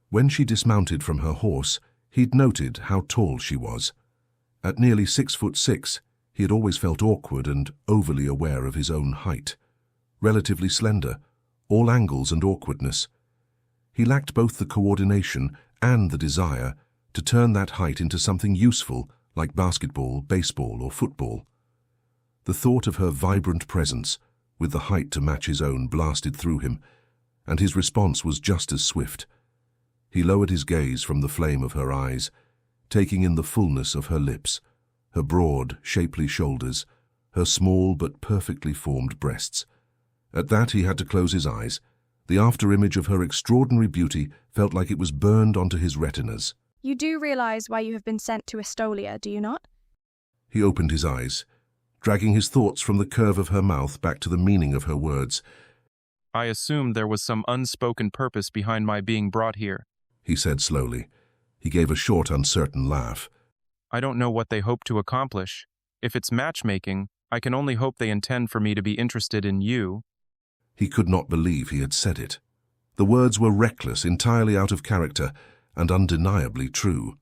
S2: When she dismounted from her horse, he'd noted how tall she was. At nearly 6'6", he had always felt awkward and overly aware of his own height. Relatively slender, all angles and awkwardness. He lacked both the coordination and the desire to turn that height into something useful, like basketball, baseball, or football. The thought of her vibrant presence, with the height to match his own, blasted through him, and his response was just as swift. He lowered his gaze from the flame of her eyes, taking in the fullness of her lips, her broad, shapely shoulders, her small but perfectly formed breasts. At that he had to close his eyes. The after-image of her extraordinary beauty felt like it was burned onto his retinas.
S15: You do realize why you have been sent to Estolia, do you not?
S2: He opened his eyes, dragging his thoughts from the curve of her mouth back to the meaning of her words.
S16: I assumed there was some unspoken purpose behind my being brought here,
S2: he said slowly. He gave a short, uncertain laugh.
S16: I don't know what they hope to accomplish. If it's matchmaking, I can only hope they intend for me to be interested in you.
S2: He could not believe he had said it. The words were reckless, entirely out of character, and undeniably true.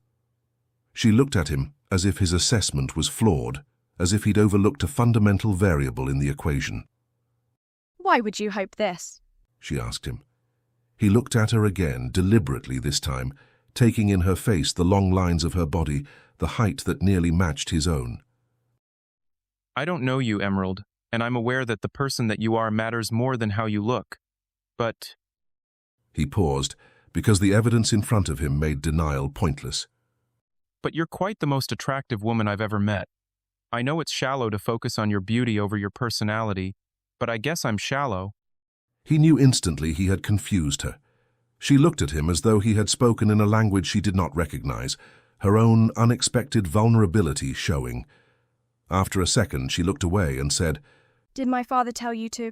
S2: She looked at him as if his assessment was flawed, as if he'd overlooked a fundamental variable in the equation.
S15: Why would you hope this?
S2: She asked him. He looked at her again, deliberately this time, taking in her face the long lines of her body, the height that nearly matched his own.
S16: I don't know you, Emerald, and I'm aware that the person that you are matters more than how you look. But...
S2: He paused, because the evidence in front of him made denial pointless.
S16: But you're quite the most attractive woman I've ever met. I know it's shallow to focus on your beauty over your personality, but I guess I'm shallow.
S2: He knew instantly he had confused her. She looked at him as though he had spoken in a language she did not recognize, her own unexpected vulnerability showing. After a second, she looked away and said,
S15: Did my father tell you to?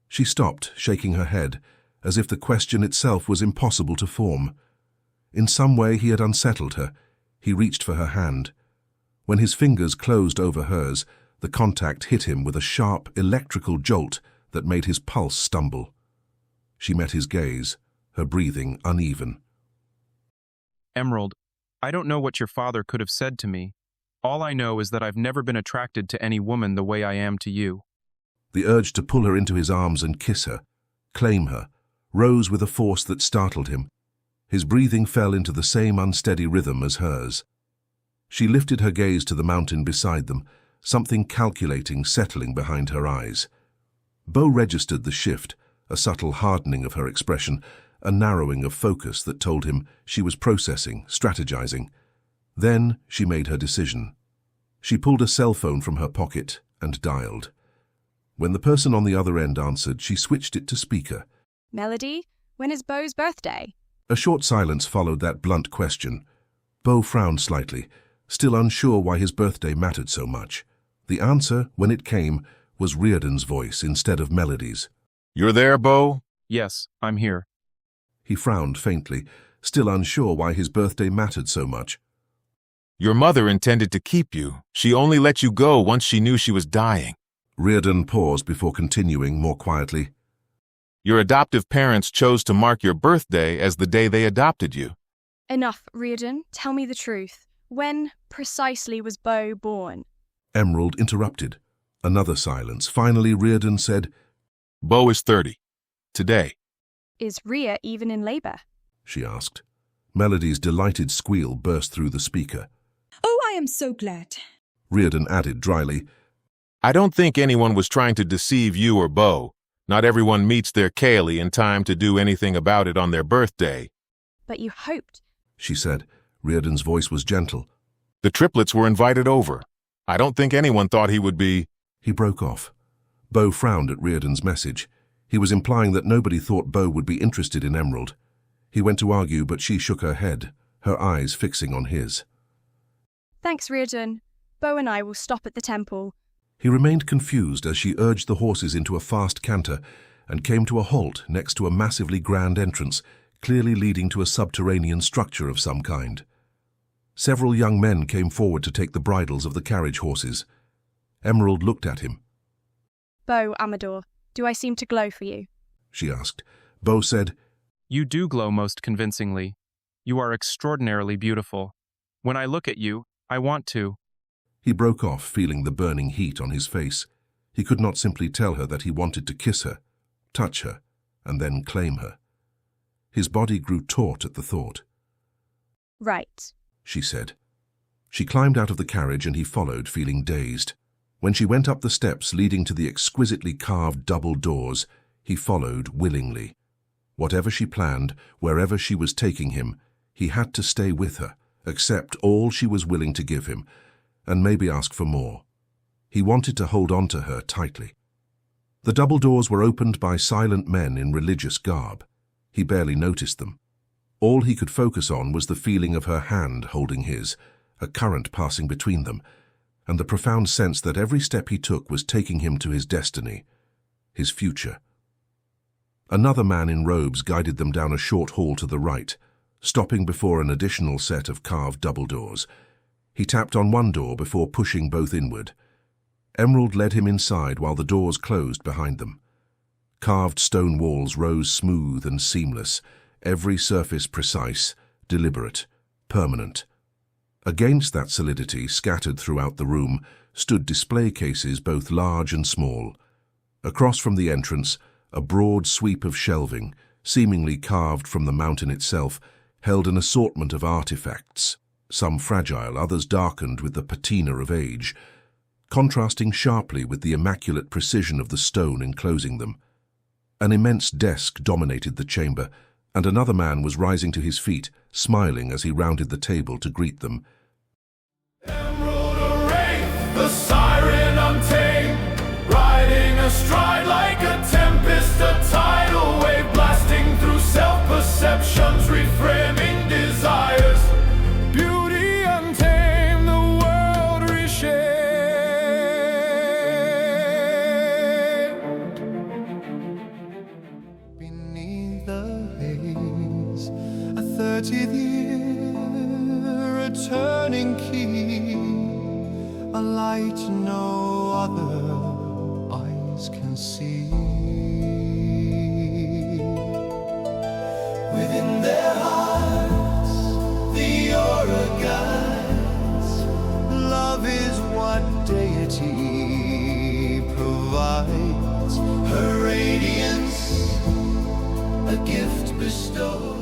S2: She stopped, shaking her head, as if the question itself was impossible to form. In some way he had unsettled her. He reached for her hand. When his fingers closed over hers, the contact hit him with a sharp, electrical jolt that made his pulse stumble. She met his gaze, her breathing uneven.
S16: Emerald, I don't know what your father could have said to me. All I know is that I've never been attracted to any woman the way I am to you.
S2: The urge to pull her into his arms and kiss her, claim her, rose with a force that startled him. His breathing fell into the same unsteady rhythm as hers. She lifted her gaze to the mountain beside them, something calculating settling behind her eyes. Bo registered the shift, a subtle hardening of her expression, a narrowing of focus that told him she was processing, strategizing. Then she made her decision. She pulled a cell phone from her pocket and dialed. When the person on the other end answered, she switched it to speaker.
S15: Melody, when is Beau's birthday?
S2: A short silence followed that blunt question. Beau frowned slightly, still unsure why his birthday mattered so much. The answer, when it came, was Reardon's voice instead of Melody's.
S11: "You're there, Beau?"
S16: Yes, I'm here.
S2: He frowned faintly, still unsure why his birthday mattered so much.
S11: "Your mother intended to keep you. She only let you go once she knew she was dying."
S2: Reardon paused before continuing more quietly.
S11: "Your adoptive parents chose to mark your birthday as the day they adopted you."
S15: Enough, Reardon. Tell me the truth. When precisely was Beau born?
S2: Emerald interrupted. Another silence. Finally, Reardon said,
S11: "Beau is 30. Today."
S15: Is Rhea even in labor?
S2: She asked. Melody's delighted squeal burst through the speaker.
S12: Oh, I am so glad.
S2: Reardon added dryly,
S11: "I don't think anyone was trying to deceive you or Beau. Not everyone meets their Kaylee in time to do anything about it on their birthday."
S15: But you hoped.
S2: She said. Reardon's voice was gentle.
S11: "The triplets were invited over. I don't think anyone thought he would be—"
S2: He broke off. Beau frowned at Reardon's message. He was implying that nobody thought Beau would be interested in Emerald. He went to argue, but she shook her head, her eyes fixing on his.
S15: Thanks, Reardon. Beau and I will stop at the temple.
S2: He remained confused as she urged the horses into a fast canter and came to a halt next to a massively grand entrance, clearly leading to a subterranean structure of some kind. Several young men came forward to take the bridles of the carriage horses. Emerald looked at him.
S15: Beau, Amador, do I seem to glow for you?
S2: She asked. Beau said,
S16: You do glow most convincingly. You are extraordinarily beautiful. When I look at you, I want to.
S2: He broke off, feeling the burning heat on his face. He could not simply tell her that he wanted to kiss her, touch her, and then claim her. His body grew taut at the thought.
S15: Right,
S2: she said. She climbed out of the carriage and he followed, feeling dazed. When she went up the steps leading to the exquisitely carved double doors, he followed willingly. Whatever she planned, wherever she was taking him, he had to stay with her, accept all she was willing to give him, and maybe ask for more. He wanted to hold on to her tightly. The double doors were opened by silent men in religious garb. He barely noticed them. All he could focus on was the feeling of her hand holding his, a current passing between them, and the profound sense that every step he took was taking him to his destiny, his future. Another man in robes guided them down a short hall to the right, stopping before an additional set of carved double doors. He tapped on one door before pushing both inward. Emerald led him inside while the doors closed behind them. Carved stone walls rose smooth and seamless, every surface precise, deliberate, permanent. Against that solidity, scattered throughout the room, stood display cases both large and small. Across from the entrance, a broad sweep of shelving, seemingly carved from the mountain itself, held an assortment of artifacts, some fragile, others darkened with the patina of age, contrasting sharply with the immaculate precision of the stone enclosing them. An immense desk dominated the chamber, and another man was rising to his feet, smiling as he rounded the table to greet them.
S1: Emerald array, the siren untamed, riding astride like a tempest, a tidal wave blasting through self-perceptions, reframing desires. Beauty untamed, the world reshaped. Beneath the haze, a 30th year, a turning key, a light no other eyes can see. Within their hearts, the aura guides. Love is what Deity provides. Her radiance, a gift bestowed.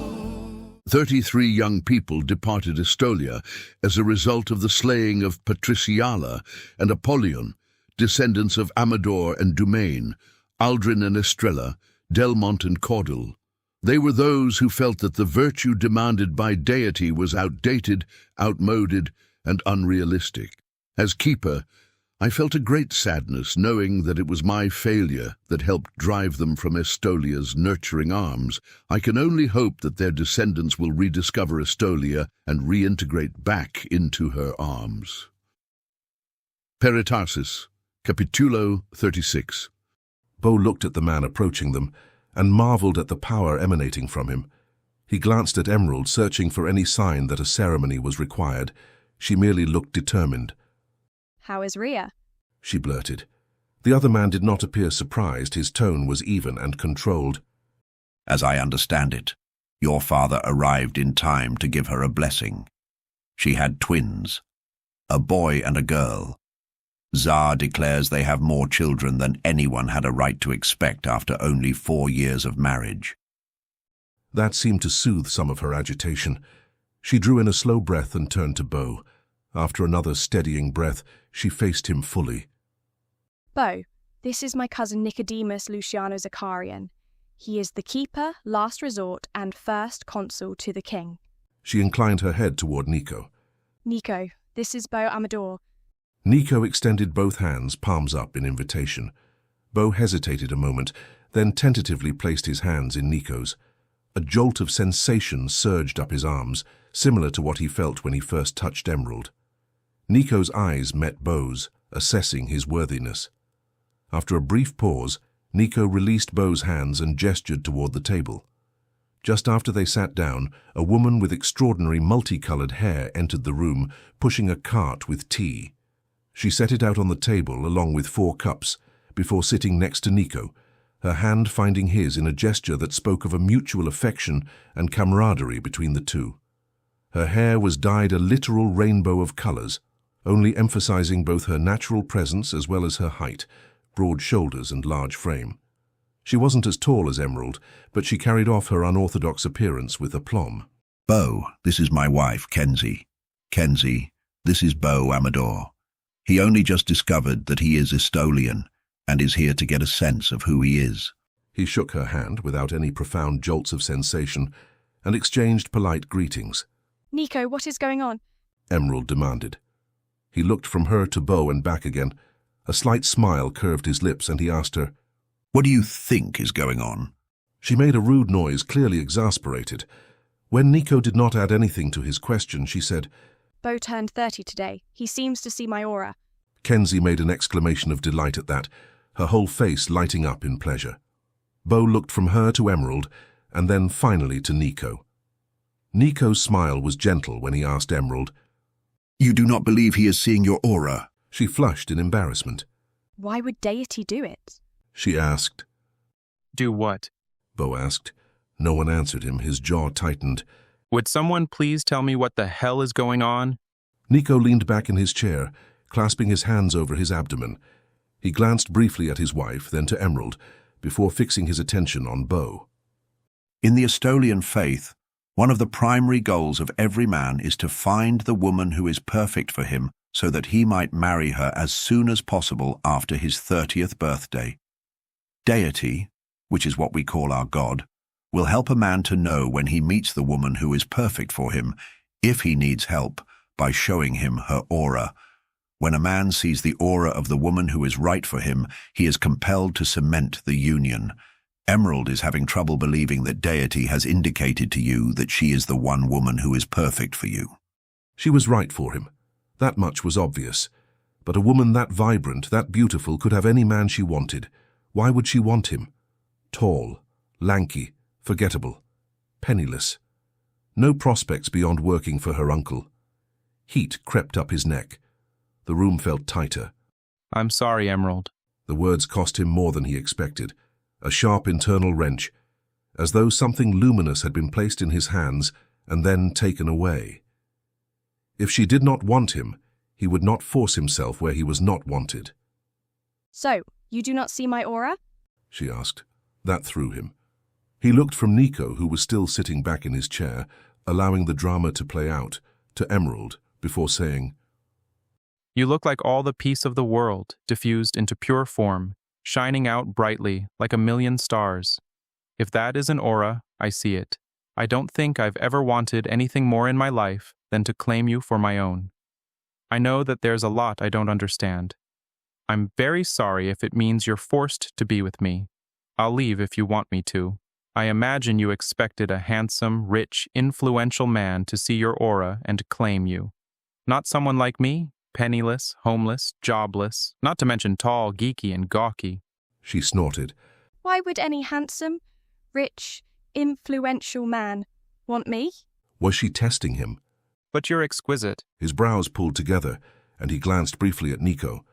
S17: 33 young people departed Estolia as a result of the slaying of Patriciala and Apollyon, descendants of Amador and Dumaine, Aldrin and Estrella, Delmont and Caudle. They were those who felt that the virtue demanded by Deity was outdated, outmoded, and unrealistic. As keeper, I felt a great sadness knowing that it was my failure that helped drive them from Estolia's nurturing arms. I can only hope that their descendants will rediscover Estolia and reintegrate back into her arms. Peritarsis, Capitulo 36.
S2: Bo looked at the man approaching them and marveled at the power emanating from him. He glanced at Emerald, searching for any sign that a ceremony was required. She merely looked determined.
S15: How is Rhea?
S2: She blurted. The other man did not appear surprised. His tone was even and controlled.
S18: As I understand it, your father arrived in time to give her a blessing. She had twins, a boy and a girl. Tsar declares they have more children than anyone had a right to expect after only 4 years of marriage.
S2: That seemed to soothe some of her agitation. She drew in a slow breath and turned to Bo. After another steadying breath, she faced him fully.
S15: Bo, this is my cousin Nicodemus Luciano Zakarian. He is the keeper, last resort, and first consul to the king.
S2: She inclined her head toward Nico.
S15: Nico, this is Bo Amador.
S2: Nico extended both hands, palms up, in invitation. Bo hesitated a moment, then tentatively placed his hands in Nico's. A jolt of sensation surged up his arms, similar to what he felt when he first touched Emerald. Nico's eyes met Bo's, assessing his worthiness. After a brief pause, Nico released Bo's hands and gestured toward the table. Just after they sat down, a woman with extraordinary multicolored hair entered the room, pushing a cart with tea. She set it out on the table along with 4 cups, before sitting next to Nico, her hand finding his in a gesture that spoke of a mutual affection and camaraderie between the two. Her hair was dyed a literal rainbow of colors, only emphasizing both her natural presence as well as her height, broad shoulders and large frame. She wasn't as tall as Emerald, but she carried off her unorthodox appearance with aplomb.
S18: Bo, this is my wife, Kenzie. Kenzie, this is Bo Amador. He only just discovered that he is Estolian and is here to get a sense of who he is.
S2: He shook her hand without any profound jolts of sensation and exchanged polite greetings.
S15: Nico, what is going on?
S2: Emerald demanded. He looked from her to Bo and back again. A slight smile curved his lips and he asked her,
S18: What do you think is going on?
S2: She made a rude noise, clearly exasperated. When Nico did not add anything to his question, she said,
S15: Bo turned 30 today. He seems to see my aura.
S2: Kenzie made an exclamation of delight at that, her whole face lighting up in pleasure. Bo looked from her to Emerald, and then finally to Nico. Nico's smile was gentle when he asked Emerald,
S18: You do not believe he is seeing your aura?
S2: She flushed in embarrassment.
S15: Why would Deity do it?
S2: She asked.
S16: Do what?
S2: Bo asked. No one answered him. His jaw tightened.
S16: Would someone please tell me what the hell is going on?
S2: Nico leaned back in his chair, clasping his hands over his abdomen. He glanced briefly at his wife, then to Emerald, before fixing his attention on Bo.
S18: In the Estolian faith, one of the primary goals of every man is to find the woman who is perfect for him so that he might marry her as soon as possible after his 30th birthday. Deity, which is what we call our God, will help a man to know when he meets the woman who is perfect for him, if he needs help, by showing him her aura. When a man sees the aura of the woman who is right for him, he is compelled to cement the union. Emerald is having trouble believing that Deity has indicated to you that she is the one woman who is perfect for you.
S2: She was right for him. That much was obvious. But a woman that vibrant, that beautiful, could have any man she wanted. Why would she want him? Tall, lanky, forgettable, penniless. No prospects beyond working for her uncle. Heat crept up his neck. The room felt tighter.
S16: I'm sorry, Emerald.
S2: The words cost him more than he expected. A sharp internal wrench, as though something luminous had been placed in his hands and then taken away. If she did not want him, he would not force himself where he was not wanted.
S15: So, you do not see my aura?
S2: She asked. That threw him. He looked from Nico, who was still sitting back in his chair, allowing the drama to play out, to Emerald, before saying,
S16: You look like all the peace of the world, diffused into pure form, shining out brightly like 1,000,000 stars. If that is an aura, I see it. I don't think I've ever wanted anything more in my life than to claim you for my own. I know that there's a lot I don't understand. I'm very sorry if it means you're forced to be with me. I'll leave if you want me to. I imagine you expected a handsome, rich, influential man to see your aura and claim you. Not someone like me, penniless, homeless, jobless, not to mention tall, geeky, and gawky.
S2: She snorted.
S15: Why would any handsome, rich, influential man want me?
S2: Was she testing him?
S16: But you're exquisite.
S2: His brows pulled together, and he glanced briefly at Nico.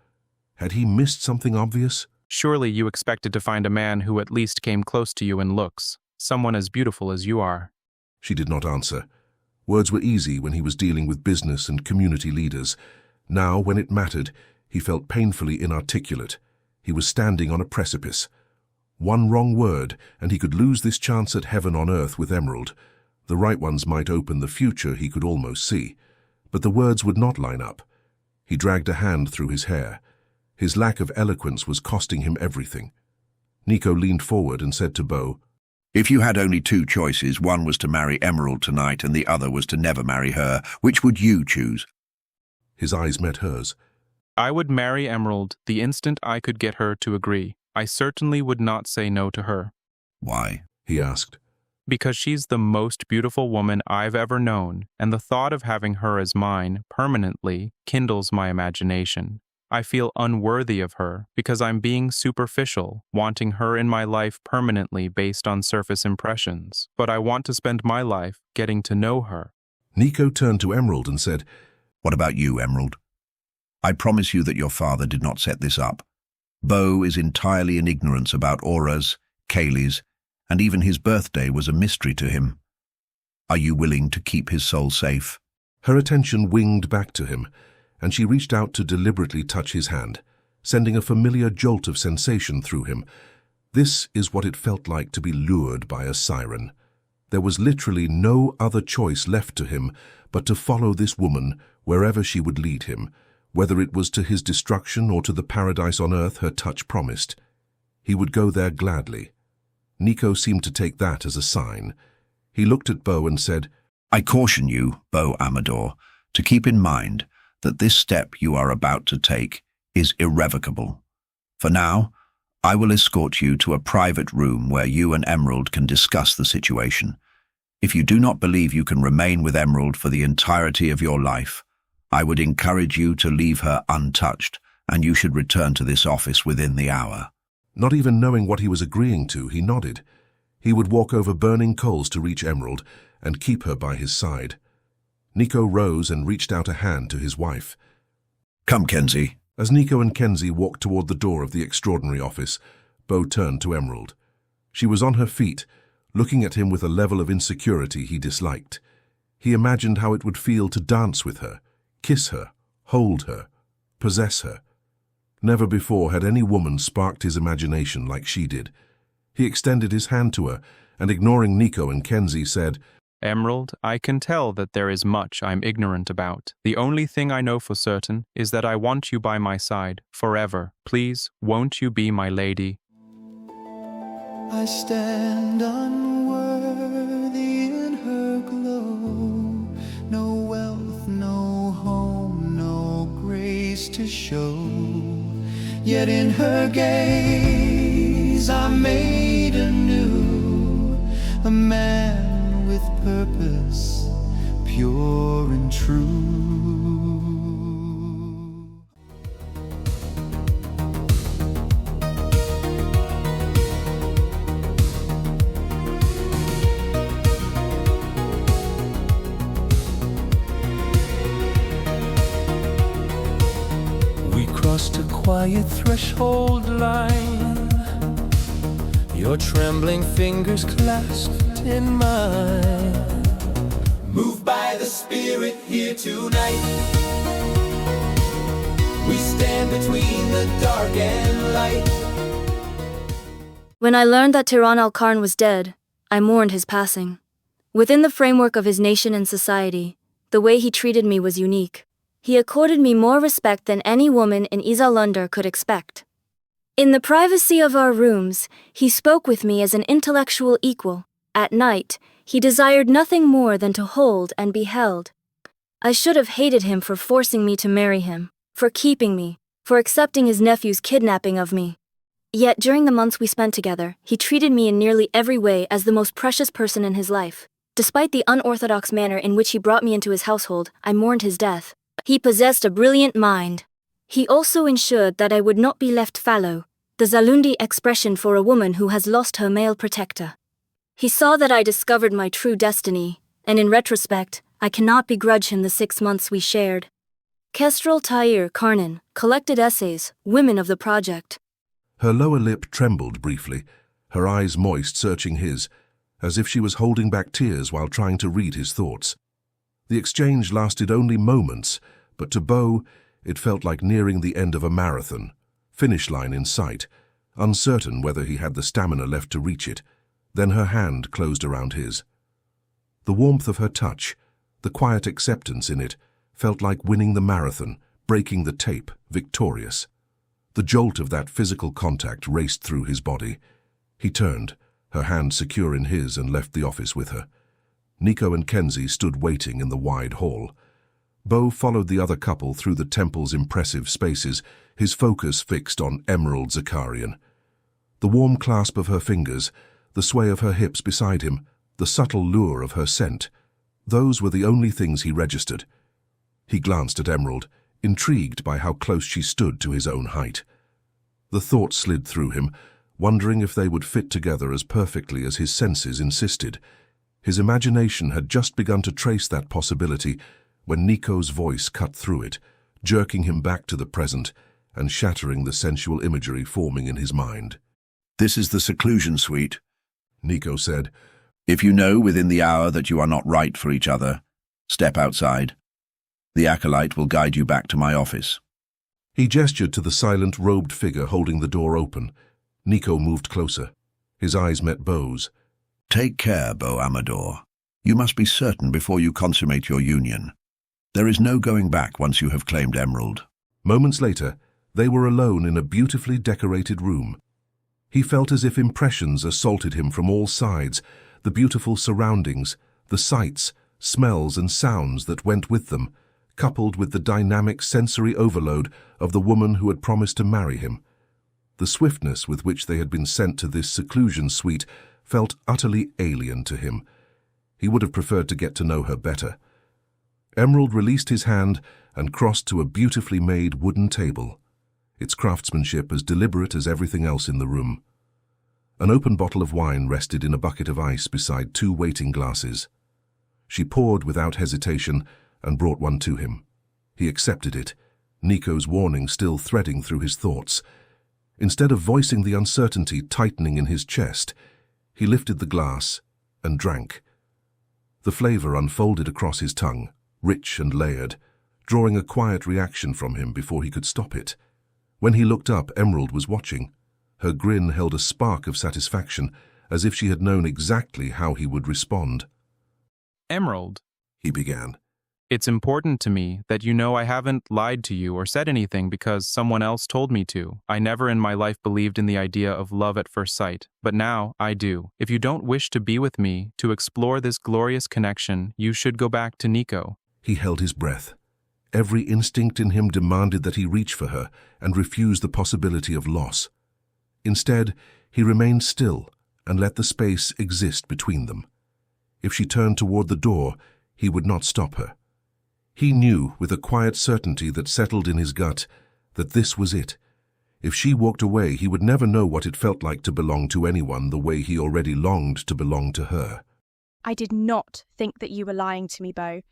S2: Had he missed something obvious?
S16: Surely you expected to find a man who at least came close to you in looks, someone as beautiful as you are.
S2: She did not answer. Words were easy when he was dealing with business and community leaders. Now, when it mattered, he felt painfully inarticulate. He was standing on a precipice. One wrong word, and he could lose this chance at heaven on earth with Emerald. The right ones might open the future he could almost see, but the words would not line up. He dragged a hand through his hair. His lack of eloquence was costing him everything. Nico leaned forward and said to Bo,
S18: "If you had only two choices, one was to marry Emerald tonight and the other was to never marry her, which would you choose?"
S2: His eyes met hers.
S16: I would marry Emerald the instant I could get her to agree. I certainly would not say no to her.
S18: "Why?"
S2: he asked.
S16: Because she's the most beautiful woman I've ever known, and the thought of having her as mine permanently kindles my imagination. I feel unworthy of her because I'm being superficial, wanting her in my life permanently based on surface impressions. But I want to spend my life getting to know her.
S2: Nico turned to Emerald and said,
S18: "What about you, Emerald? I promise you that your father did not set this up. Bo is entirely in ignorance about auras, Kayleys, and even his birthday was a mystery to him. Are you willing to keep his soul safe?"
S2: Her attention winged back to him, and she reached out to deliberately touch his hand, sending a familiar jolt of sensation through him. This is what it felt like to be lured by a siren. There was literally no other choice left to him but to follow this woman wherever she would lead him, whether it was to his destruction or to the paradise on earth her touch promised. He would go there gladly. Nico seemed to take that as a sign. He looked at Bo and said,
S18: "I caution you, Bo Amador, to keep in mind that this step you are about to take is irrevocable. For now, I will escort you to a private room where you and Emerald can discuss the situation. If you do not believe you can remain with Emerald for the entirety of your life, I would encourage you to leave her untouched, and you should return to this office within the hour."
S2: Not even knowing what he was agreeing to, he nodded. He would walk over burning coals to reach Emerald and keep her by his side. Nico rose and reached out a hand to his wife.
S18: "Come, Kenzie."
S2: As Nico and Kenzie walked toward the door of the extraordinary office, Bo turned to Emerald. She was on her feet, looking at him with a level of insecurity he disliked. He imagined how it would feel to dance with her, kiss her, hold her, possess her. Never before had any woman sparked his imagination like she did. He extended his hand to her, and ignoring Nico and Kenzie, said,
S16: Emerald, I can tell that there is much I'm ignorant about. The only thing I know for certain is that I want you by my side, forever. Please, won't you be my lady?
S9: I stand unworthy in her glow. No wealth, no home, no grace to show. Yet in her gaze I'm made anew, a man with purpose, pure and true. We crossed a quiet threshold line, your trembling fingers clasped in mine. Moved by the spirit here tonight, we stand between the dark and light.
S19: When I learned that Tiran al-Karn was dead, I mourned his passing. Within the framework of his nation and society, the way he treated me was unique. He accorded me more respect than any woman in Izalunder could expect. In the privacy of our rooms, he spoke with me as an intellectual equal. At night, he desired nothing more than to hold and be held. I should have hated him for forcing me to marry him, for keeping me, for accepting his nephew's kidnapping of me. Yet during the months we spent together, he treated me in nearly every way as the most precious person in his life. Despite the unorthodox manner in which he brought me into his household, I mourned his death. He possessed a brilliant mind. He also ensured that I would not be left fallow, the Zalundi expression for a woman who has lost her male protector. He saw that I discovered my true destiny, and in retrospect, I cannot begrudge him the 6 months we shared. Kestrel Tahir Karnan, Collected Essays, Women of the Project.
S2: Her lower lip trembled briefly, her eyes moist, searching his, as if she was holding back tears while trying to read his thoughts. The exchange lasted only moments, but to Bo, it felt like nearing the end of a marathon, finish line in sight, uncertain whether he had the stamina left to reach it. Then her hand closed around his. The warmth of her touch, the quiet acceptance in it, felt like winning the marathon, breaking the tape, victorious. The jolt of that physical contact raced through his body. He turned, her hand secure in his, and left the office with her. Nico and Kenzie stood waiting in the wide hall. Bo followed the other couple through the temple's impressive spaces, his focus fixed on Emerald Zakarian. The warm clasp of her fingers, the sway of her hips beside him, the subtle lure of her scent, those were the only things he registered. He glanced at Emerald, intrigued by how close she stood to his own height. The thought slid through him, wondering if they would fit together as perfectly as his senses insisted. His imagination had just begun to trace that possibility when Nico's voice cut through it, jerking him back to the present and shattering the sensual imagery forming in his mind.
S18: "This is the seclusion suite,"
S2: Nico said.
S18: "If you know within the hour that you are not right for each other, step outside. The acolyte will guide you back to my office."
S2: He gestured to the silent, robed figure holding the door open. Nico moved closer. His eyes met Bo's.
S18: "Take care, Bo Amador. You must be certain before you consummate your union. There is no going back once you have claimed Emerald."
S2: Moments later, they were alone in a beautifully decorated room. He felt as if impressions assaulted him from all sides, the beautiful surroundings, the sights, smells and sounds that went with them, coupled with the dynamic sensory overload of the woman who had promised to marry him. The swiftness with which they had been sent to this seclusion suite felt utterly alien to him. He would have preferred to get to know her better. Emerald released his hand and crossed to a beautifully made wooden table, its craftsmanship as deliberate as everything else in the room. An open bottle of wine rested in a bucket of ice beside 2 waiting glasses. She poured without hesitation and brought one to him. He accepted it, Nico's warning still threading through his thoughts. Instead of voicing the uncertainty tightening in his chest, he lifted the glass and drank. The flavor unfolded across his tongue, rich and layered, drawing a quiet reaction from him before he could stop it. When he looked up, Emerald was watching. Her grin held a spark of satisfaction, as if she had known exactly how he would respond.
S16: "Emerald,"
S2: he began.
S16: "It's important to me that you know I haven't lied to you or said anything because someone else told me to. I never in my life believed in the idea of love at first sight, but now I do. If you don't wish to be with me, to explore this glorious connection, you should go back to Nico."
S2: He held his breath. Every instinct in him demanded that he reach for her and refuse the possibility of loss. Instead, he remained still and let the space exist between them. If she turned toward the door, he would not stop her. He knew, with a quiet certainty that settled in his gut, that this was it. If she walked away, he would never know what it felt like to belong to anyone the way he already longed to belong to her.
S15: "I did not think that you were lying to me, Bo.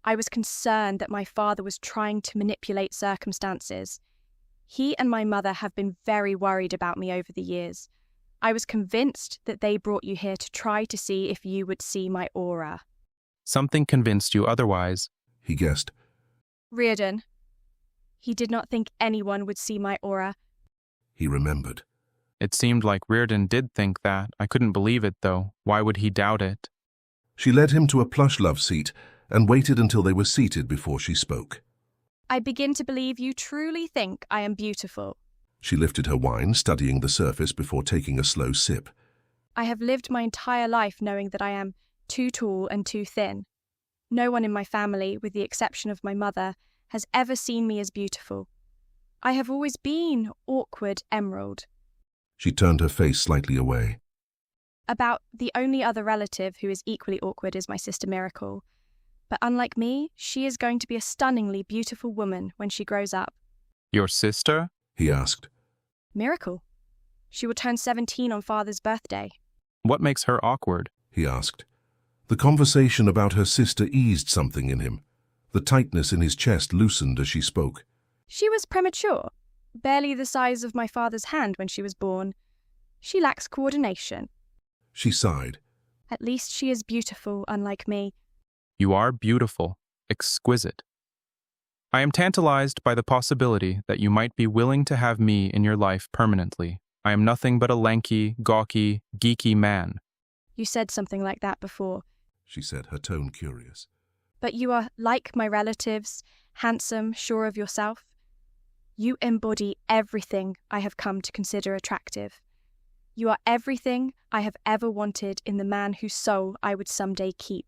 S15: I was concerned that my father was trying to manipulate circumstances. He and my mother have been very worried about me over the years. I was convinced that they brought you here to try to see if you would see my aura."
S16: "Something convinced you otherwise,"
S2: he guessed.
S15: "Reardon. He did not think anyone would see my aura."
S2: He remembered.
S16: "It seemed like Reardon did think that. I couldn't believe it, though. Why would he doubt it?"
S2: She led him to a plush love seat and waited until they were seated before she spoke.
S15: "I begin to believe you truly think I am beautiful."
S2: She lifted her wine, studying the surface before taking a slow sip.
S15: "I have lived my entire life knowing that I am too tall and too thin. No one in my family, with the exception of my mother, has ever seen me as beautiful. I have always been awkward, Emerald.
S2: She turned her face slightly away.
S15: About the only other relative who is equally awkward is my sister Miracle. But unlike me, she is going to be a stunningly beautiful woman when she grows up.
S16: Your sister?
S2: He asked.
S15: Miracle. She will turn 17 on Father's birthday.
S16: What makes her awkward?
S2: He asked. The conversation about her sister eased something in him. The tightness in his chest loosened as she spoke.
S15: She was premature, barely the size of my father's hand when she was born. She lacks coordination.
S2: She sighed.
S15: At least she is beautiful, unlike me.
S16: You are beautiful, exquisite. I am tantalized by the possibility that you might be willing to have me in your life permanently. I am nothing but a lanky, gawky, geeky man.
S15: You said something like that before.
S2: She said, her tone curious.
S15: But you are like my relatives, handsome, sure of yourself. You embody everything I have come to consider attractive. You are everything I have ever wanted in the man whose soul I would someday keep.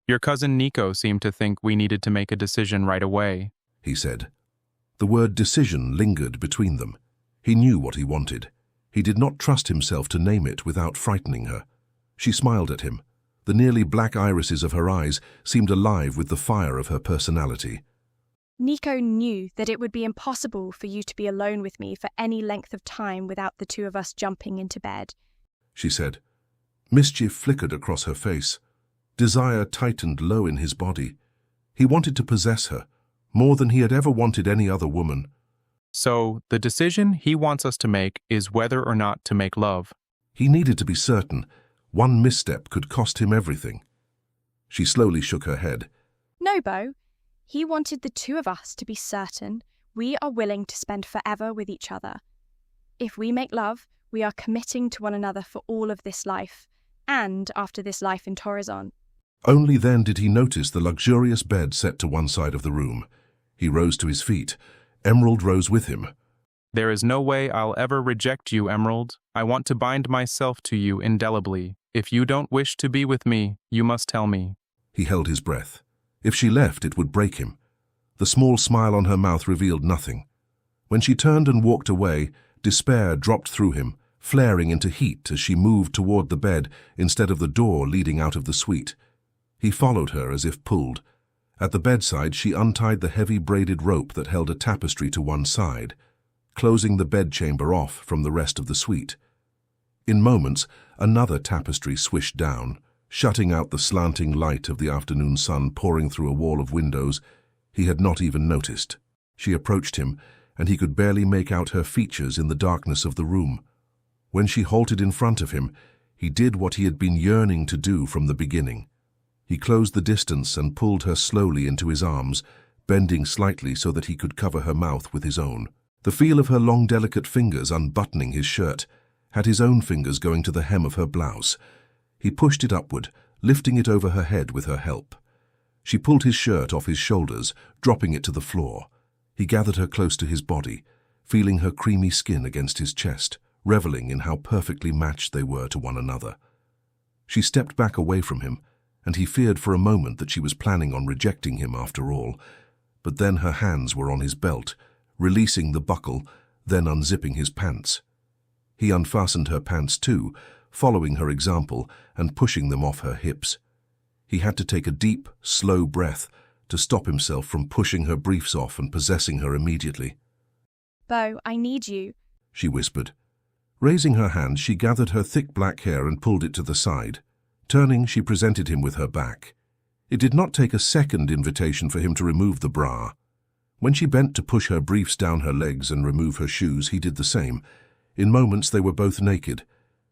S16: Your cousin Nico seemed to think we needed to make a decision right away,
S2: he said. The word decision lingered between them. He knew what he wanted. He did not trust himself to name it without frightening her. She smiled at him. The nearly black irises of her eyes seemed alive with the fire of her personality.
S15: Nico knew that it would be impossible for you to be alone with me for any length of time without the two of us jumping into bed,
S2: she said. Mischief flickered across her face. Desire tightened low in his body. He wanted to possess her, more than he had ever wanted any other woman.
S16: So, the decision he wants us to make is whether or not to make love.
S2: He needed to be certain. One misstep could cost him everything. She slowly shook her head.
S15: No, Bo. He wanted the two of us to be certain we are willing to spend forever with each other. If we make love, we are committing to one another for all of this life, and after this life in Torrizon.
S2: Only then did he notice the luxurious bed set to one side of the room. He rose to his feet. Emerald rose with him.
S16: There is no way I'll ever reject you, Emerald. I want to bind myself to you indelibly. If you don't wish to be with me, you must tell me.
S2: He held his breath. If she left, it would break him. The small smile on her mouth revealed nothing. When she turned and walked away, despair dropped through him, flaring into heat as she moved toward the bed instead of the door leading out of the suite. He followed her as if pulled. At the bedside, she untied the heavy braided rope that held a tapestry to one side, closing the bedchamber off from the rest of the suite. In moments, another tapestry swished down, shutting out the slanting light of the afternoon sun pouring through a wall of windows he had not even noticed. She approached him, and he could barely make out her features in the darkness of the room. When she halted in front of him, he did what he had been yearning to do from the beginning. He closed the distance and pulled her slowly into his arms, bending slightly so that he could cover her mouth with his own. The feel of her long, delicate fingers unbuttoning his shirt had his own fingers going to the hem of her blouse. He pushed it upward, lifting it over her head with her help. She pulled his shirt off his shoulders, dropping it to the floor. He gathered her close to his body, feeling her creamy skin against his chest, reveling in how perfectly matched they were to one another. She stepped back away from him, and he feared for a moment that she was planning on rejecting him after all. But then her hands were on his belt, releasing the buckle, then unzipping his pants. He unfastened her pants too, following her example and pushing them off her hips. He had to take a deep, slow breath to stop himself from pushing her briefs off and possessing her immediately.
S15: Bo, I need you,
S2: she whispered. Raising her hand, she gathered her thick black hair and pulled it to the side. Turning, she presented him with her back. It did not take a second invitation for him to remove the bra. When she bent to push her briefs down her legs and remove her shoes, he did the same. In moments, they were both naked.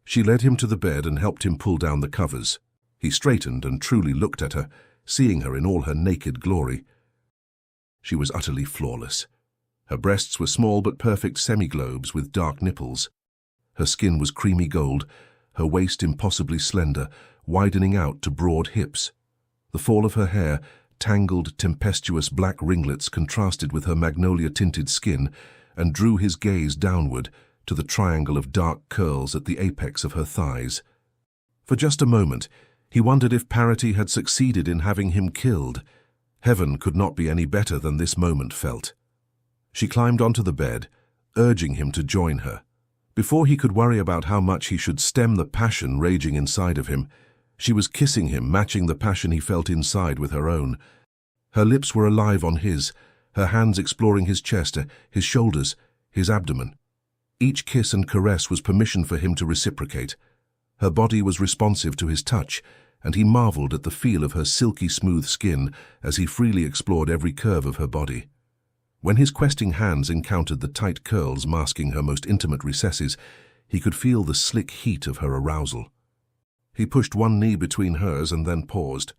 S2: She led him to the bed and helped him pull down the covers. He straightened and truly looked at her, seeing her in all her naked glory. She was utterly flawless. Her breasts were small but perfect semi-globes with dark nipples. Her skin was creamy gold, her waist impossibly slender, widening out to broad hips. The fall of her hair, tangled, tempestuous black ringlets contrasted with her magnolia-tinted skin and drew his gaze downward to the triangle of dark curls at the apex of her thighs. For just a moment, he wondered if Parity had succeeded in having him killed. Heaven could not be any better than this moment felt. She climbed onto the bed, urging him to join her. Before he could worry about how much he should stem the passion raging inside of him, she was kissing him, matching the passion he felt inside with her own. Her lips were alive on his, her hands exploring his chest, his shoulders, his abdomen. Each kiss and caress was permission for him to reciprocate. Her body was responsive to his touch, and he marveled at the feel of her silky smooth skin as he freely explored every curve of her body. When his questing hands encountered the tight curls masking her most intimate recesses, he could feel the slick heat of her arousal. He pushed one knee between hers and then paused.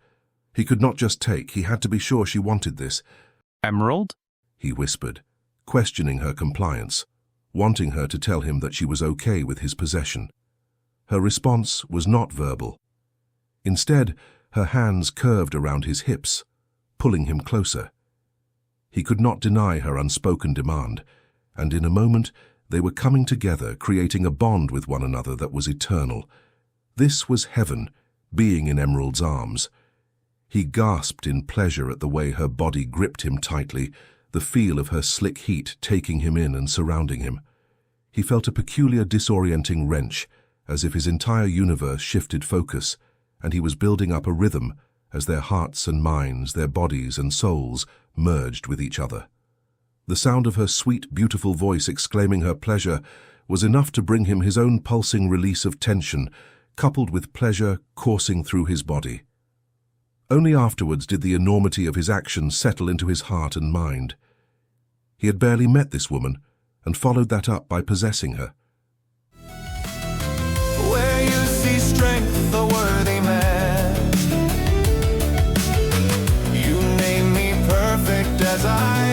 S2: He could not just take, he had to be sure she wanted this.
S16: Emerald?
S2: He whispered, questioning her compliance, wanting her to tell him that she was okay with his possession. Her response was not verbal. Instead, her hands curved around his hips, pulling him closer. He could not deny her unspoken demand, and in a moment they were coming together, creating a bond with one another that was eternal. This was heaven, being in Emerald's arms. He gasped in pleasure at the way her body gripped him tightly, the feel of her slick heat taking him in and surrounding him. He felt a peculiar disorienting wrench, as if his entire universe shifted focus, and he was building up a rhythm as their hearts and minds, their bodies and souls merged with each other. The sound of her sweet, beautiful voice exclaiming her pleasure was enough to bring him his own pulsing release of tension, coupled with pleasure coursing through his body. Only afterwards did the enormity of his actions settle into his heart and mind. He had barely met this woman, and followed that up by possessing her.
S1: Where you see strength, a worthy man. You name me perfect as I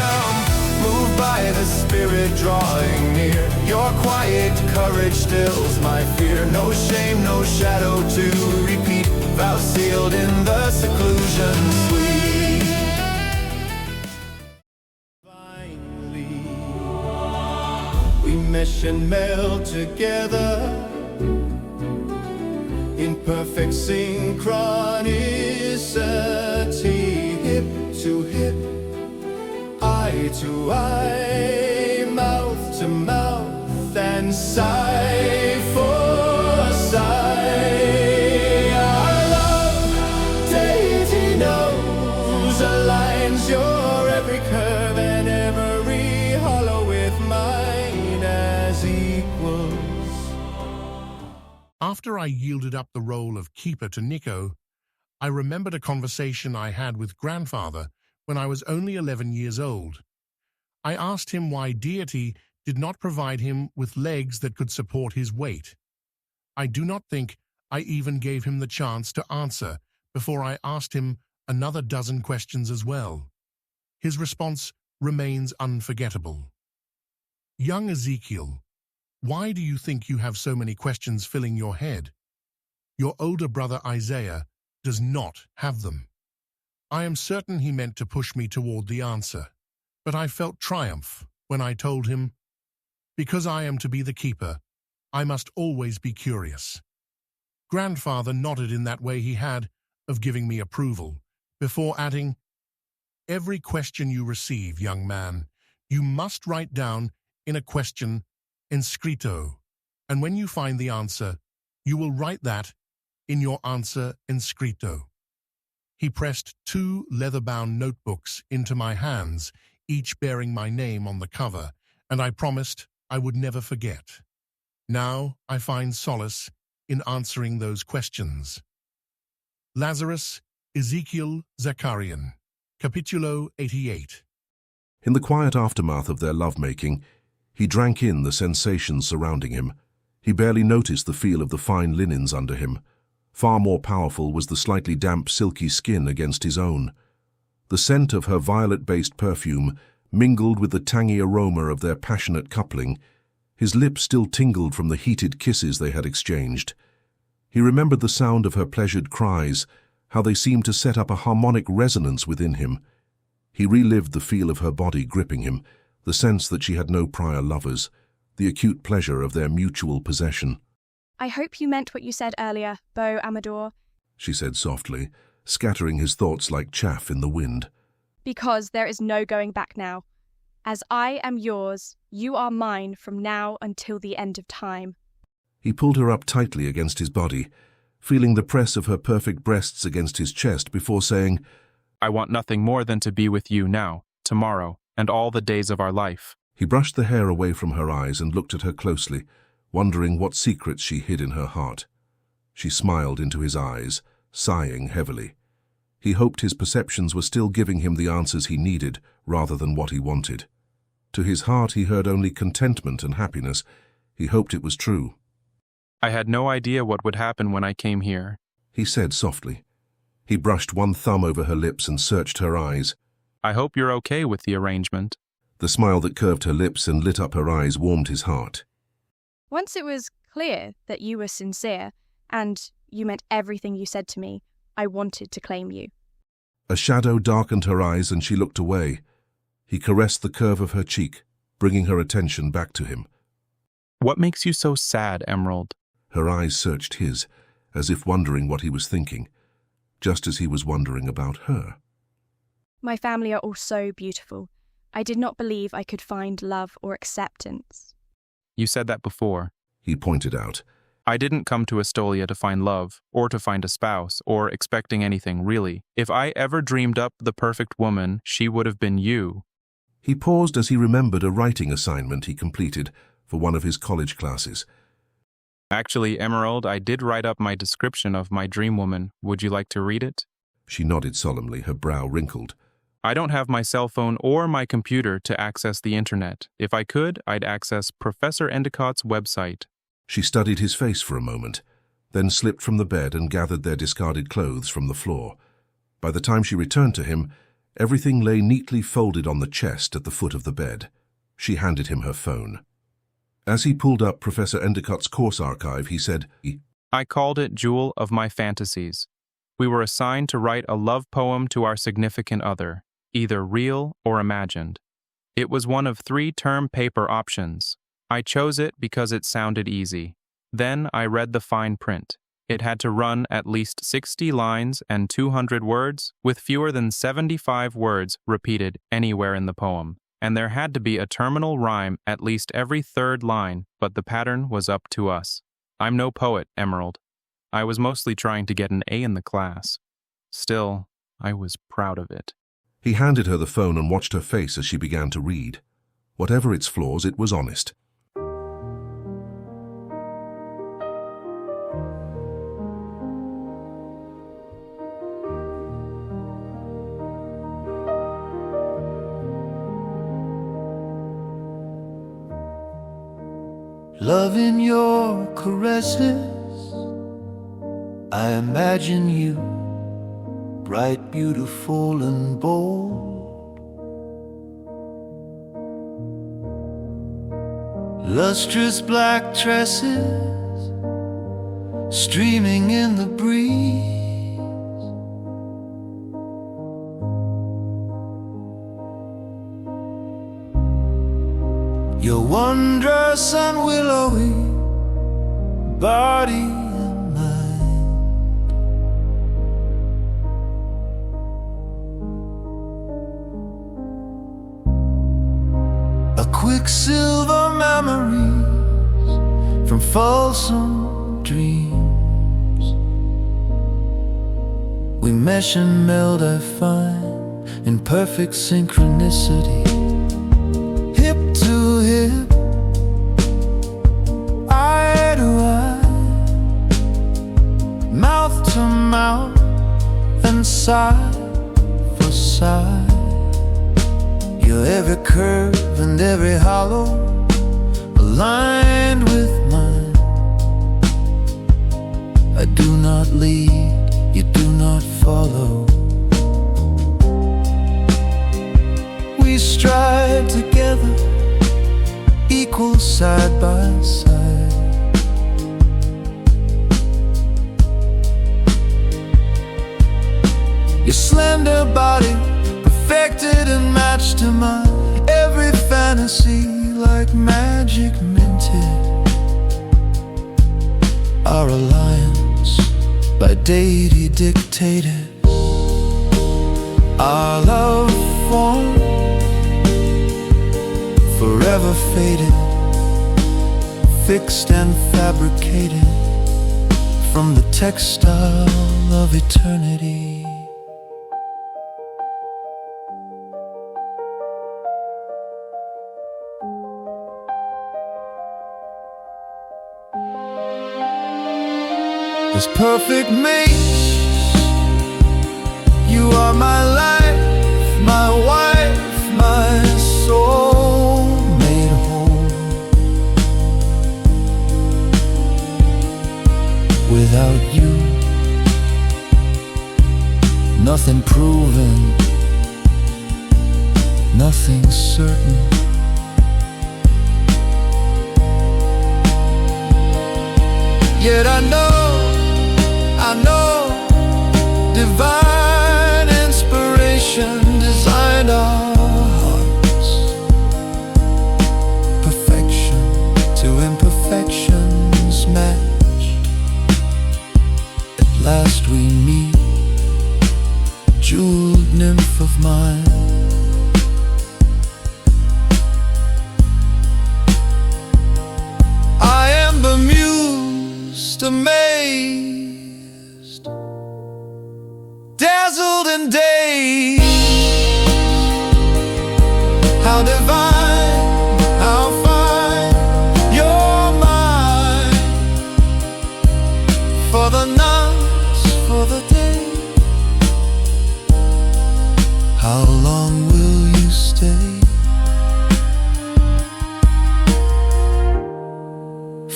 S1: am. Moved by the spirit drawing near. Your quiet courage stills my fear. No shame, no shadow to repeat. Vow sealed in the seclusion sweet. We mesh and meld together in perfect synchronicity, hip to hip, eye to eye, mouth to mouth, and sigh for sigh. Our love, Deity knows, aligns your every curve and every hollow with mine as equals.
S14: After I yielded up the role of keeper to Nico, I remembered a conversation I had with grandfather when I was only 11 years old. I asked him why Deity did not provide him with legs that could support his weight. I do not think I even gave him the chance to answer before I asked him another dozen questions as well. His response remains unforgettable. Young Ezekiel, why do you think you have so many questions filling your head? Your older brother Isaiah does not have them. I am certain he meant to push me toward the answer, but I felt triumph when I told him, because I am to be the keeper, I must always be curious. Grandfather nodded in that way he had of giving me approval, before adding, every question you receive, young man, you must write down in a question inscrito, and when you find the answer, you will write that in your answer inscrito. He pressed 2 leather-bound notebooks into my hands, each bearing my name on the cover, and I promised I would never forget. Now I find solace in answering those questions. Lazarus Ezekiel Zakarian, Capitulo 88.
S2: In the quiet aftermath of their lovemaking, he drank in the sensations surrounding him. He barely noticed the feel of the fine linens under him. Far more powerful was the slightly damp, silky skin against his own. The scent of her violet-based perfume mingled with the tangy aroma of their passionate coupling. His lips still tingled from the heated kisses they had exchanged. He remembered the sound of her pleasured cries, how they seemed to set up a harmonic resonance within him. He relived the feel of her body gripping him, the sense that she had no prior lovers, the acute pleasure of their mutual possession.
S15: I hope you meant what you said earlier, Beau Amador,
S2: she said softly, scattering his thoughts like chaff in the wind.
S15: Because there is no going back now. As I am yours, you are mine from now until the end of time.
S2: He pulled her up tightly against his body, feeling the press of her perfect breasts against his chest before saying,
S16: I want nothing more than to be with you now, tomorrow, and all the days of our life.
S2: He brushed the hair away from her eyes and looked at her closely, wondering what secrets she hid in her heart. She smiled into his eyes, sighing heavily. He hoped his perceptions were still giving him the answers he needed rather than what he wanted. To his heart he heard only contentment and happiness. He hoped it was true.
S16: I had no idea what would happen when I came here,
S2: he said softly. He brushed one thumb over her lips and searched her eyes.
S16: I hope you're okay with the arrangement.
S2: The smile that curved her lips and lit up her eyes warmed his heart.
S15: Once it was clear that you were sincere, and you meant everything you said to me, I wanted to claim you.
S2: A shadow darkened her eyes and she looked away. He caressed the curve of her cheek, bringing her attention back to him.
S16: What makes you so sad, Emerald?
S2: Her eyes searched his, as if wondering what he was thinking, just as he was wondering about her.
S15: My family are all so beautiful. I did not believe I could find love or acceptance.
S16: You said that before,
S2: he pointed out.
S16: I didn't come to Estolia to find love, or to find a spouse, or expecting anything, really. If I ever dreamed up the perfect woman, she would have been you.
S2: He paused as he remembered a writing assignment he completed for one of his college classes.
S16: Actually, Emerald, I did write up my description of my dream woman. Would you like to read it?
S2: She nodded solemnly, her brow wrinkled.
S16: I don't have my cell phone or my computer to access the internet. If I could, I'd access Professor Endicott's website.
S2: She studied his face for a moment, then slipped from the bed and gathered their discarded clothes from the floor. By the time she returned to him, everything lay neatly folded on the chest at the foot of the bed. She handed him her phone. As he pulled up Professor Endicott's course archive, he said,
S16: I called it Jewel of My Fantasies. We were assigned to write a love poem to our significant other, either real or imagined. It was one of 3 term paper options. I chose it because it sounded easy. Then I read the fine print. It had to run at least 60 lines and 200 words, with fewer than 75 words repeated anywhere in the poem. And there had to be a terminal rhyme at least every 3rd line, but the pattern was up to us. I'm no poet, Emerald. I was mostly trying to get an A in the class. Still, I was proud of it.
S2: He handed her the phone and watched her face as she began to read. Whatever its flaws, it was honest.
S9: Loving your caresses, I imagine you bright, beautiful, and bold. Lustrous black tresses streaming in the breeze. Your wondrous and willowy body and mind. A quicksilver memories from fulsome dreams. We mesh and meld, I find, in perfect synchronicity. Hip to hip, eye to eye, mouth to mouth, and side for side. Your every curve and every hollow aligned with mine. I do not lead, you do not follow. We strive together, equal side by side. Your slender body, perfected and matched to mine. Every fantasy like magic minted. Our alliance by Deity dictated. Our love form, forever faded, fixed and fabricated from the textile of eternity. This perfect maze, you are my life, my wife, my soul made whole. Without you, nothing proven, nothing certain. Yet I know divine inspiration designed our hearts. Perfection to imperfections matched. At last we meet, jeweled nymph of mine. I am bemused, amazed, dazzled and dazed. How divine, how fine, you're mine. For the nights, for the day. How long will you stay?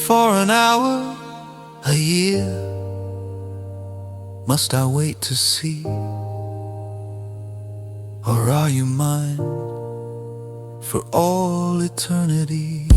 S9: For an hour, a year, must I wait to see? Or are you mine for all eternity?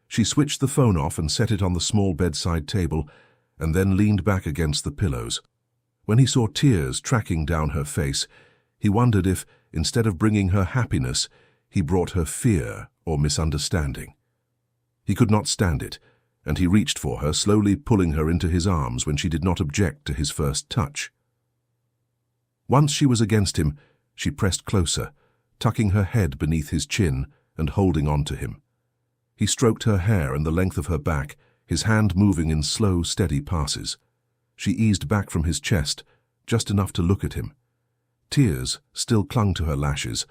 S2: She switched the phone off and set it on the small bedside table, and then leaned back against the pillows. When he saw tears tracking down her face, he wondered if, instead of bringing her happiness, he brought her fear or misunderstanding. He could not stand it, and he reached for her, slowly pulling her into his arms when she did not object to his first touch. Once she was against him, she pressed closer, tucking her head beneath his chin and holding on to him. He stroked her hair and the length of her back, his hand moving in slow, steady passes. She eased back from his chest, just enough to look at him. Tears still clung to her lashes,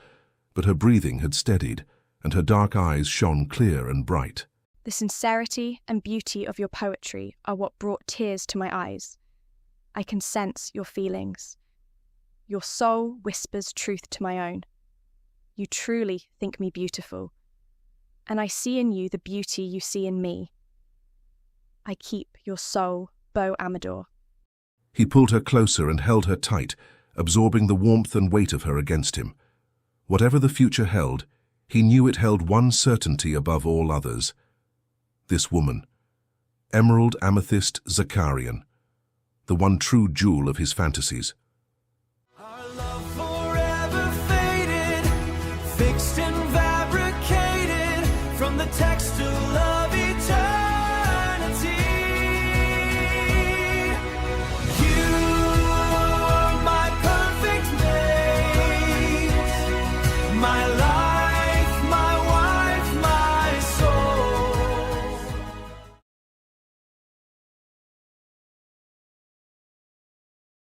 S2: but her breathing had steadied, and her dark eyes shone clear and bright.
S15: The sincerity and beauty of your poetry are what brought tears to my eyes. I can sense your feelings. Your soul whispers truth to my own. You truly think me beautiful, and I see in you the beauty you see in me. I keep your soul, Beau Amador.
S2: He pulled her closer and held her tight, absorbing the warmth and weight of her against him. Whatever the future held, he knew it held one certainty above all others. This woman, Emerald Amethyst Zakarian, the one true jewel of his fantasies.
S9: Our love forever faded, fixed and fabricated from the textile of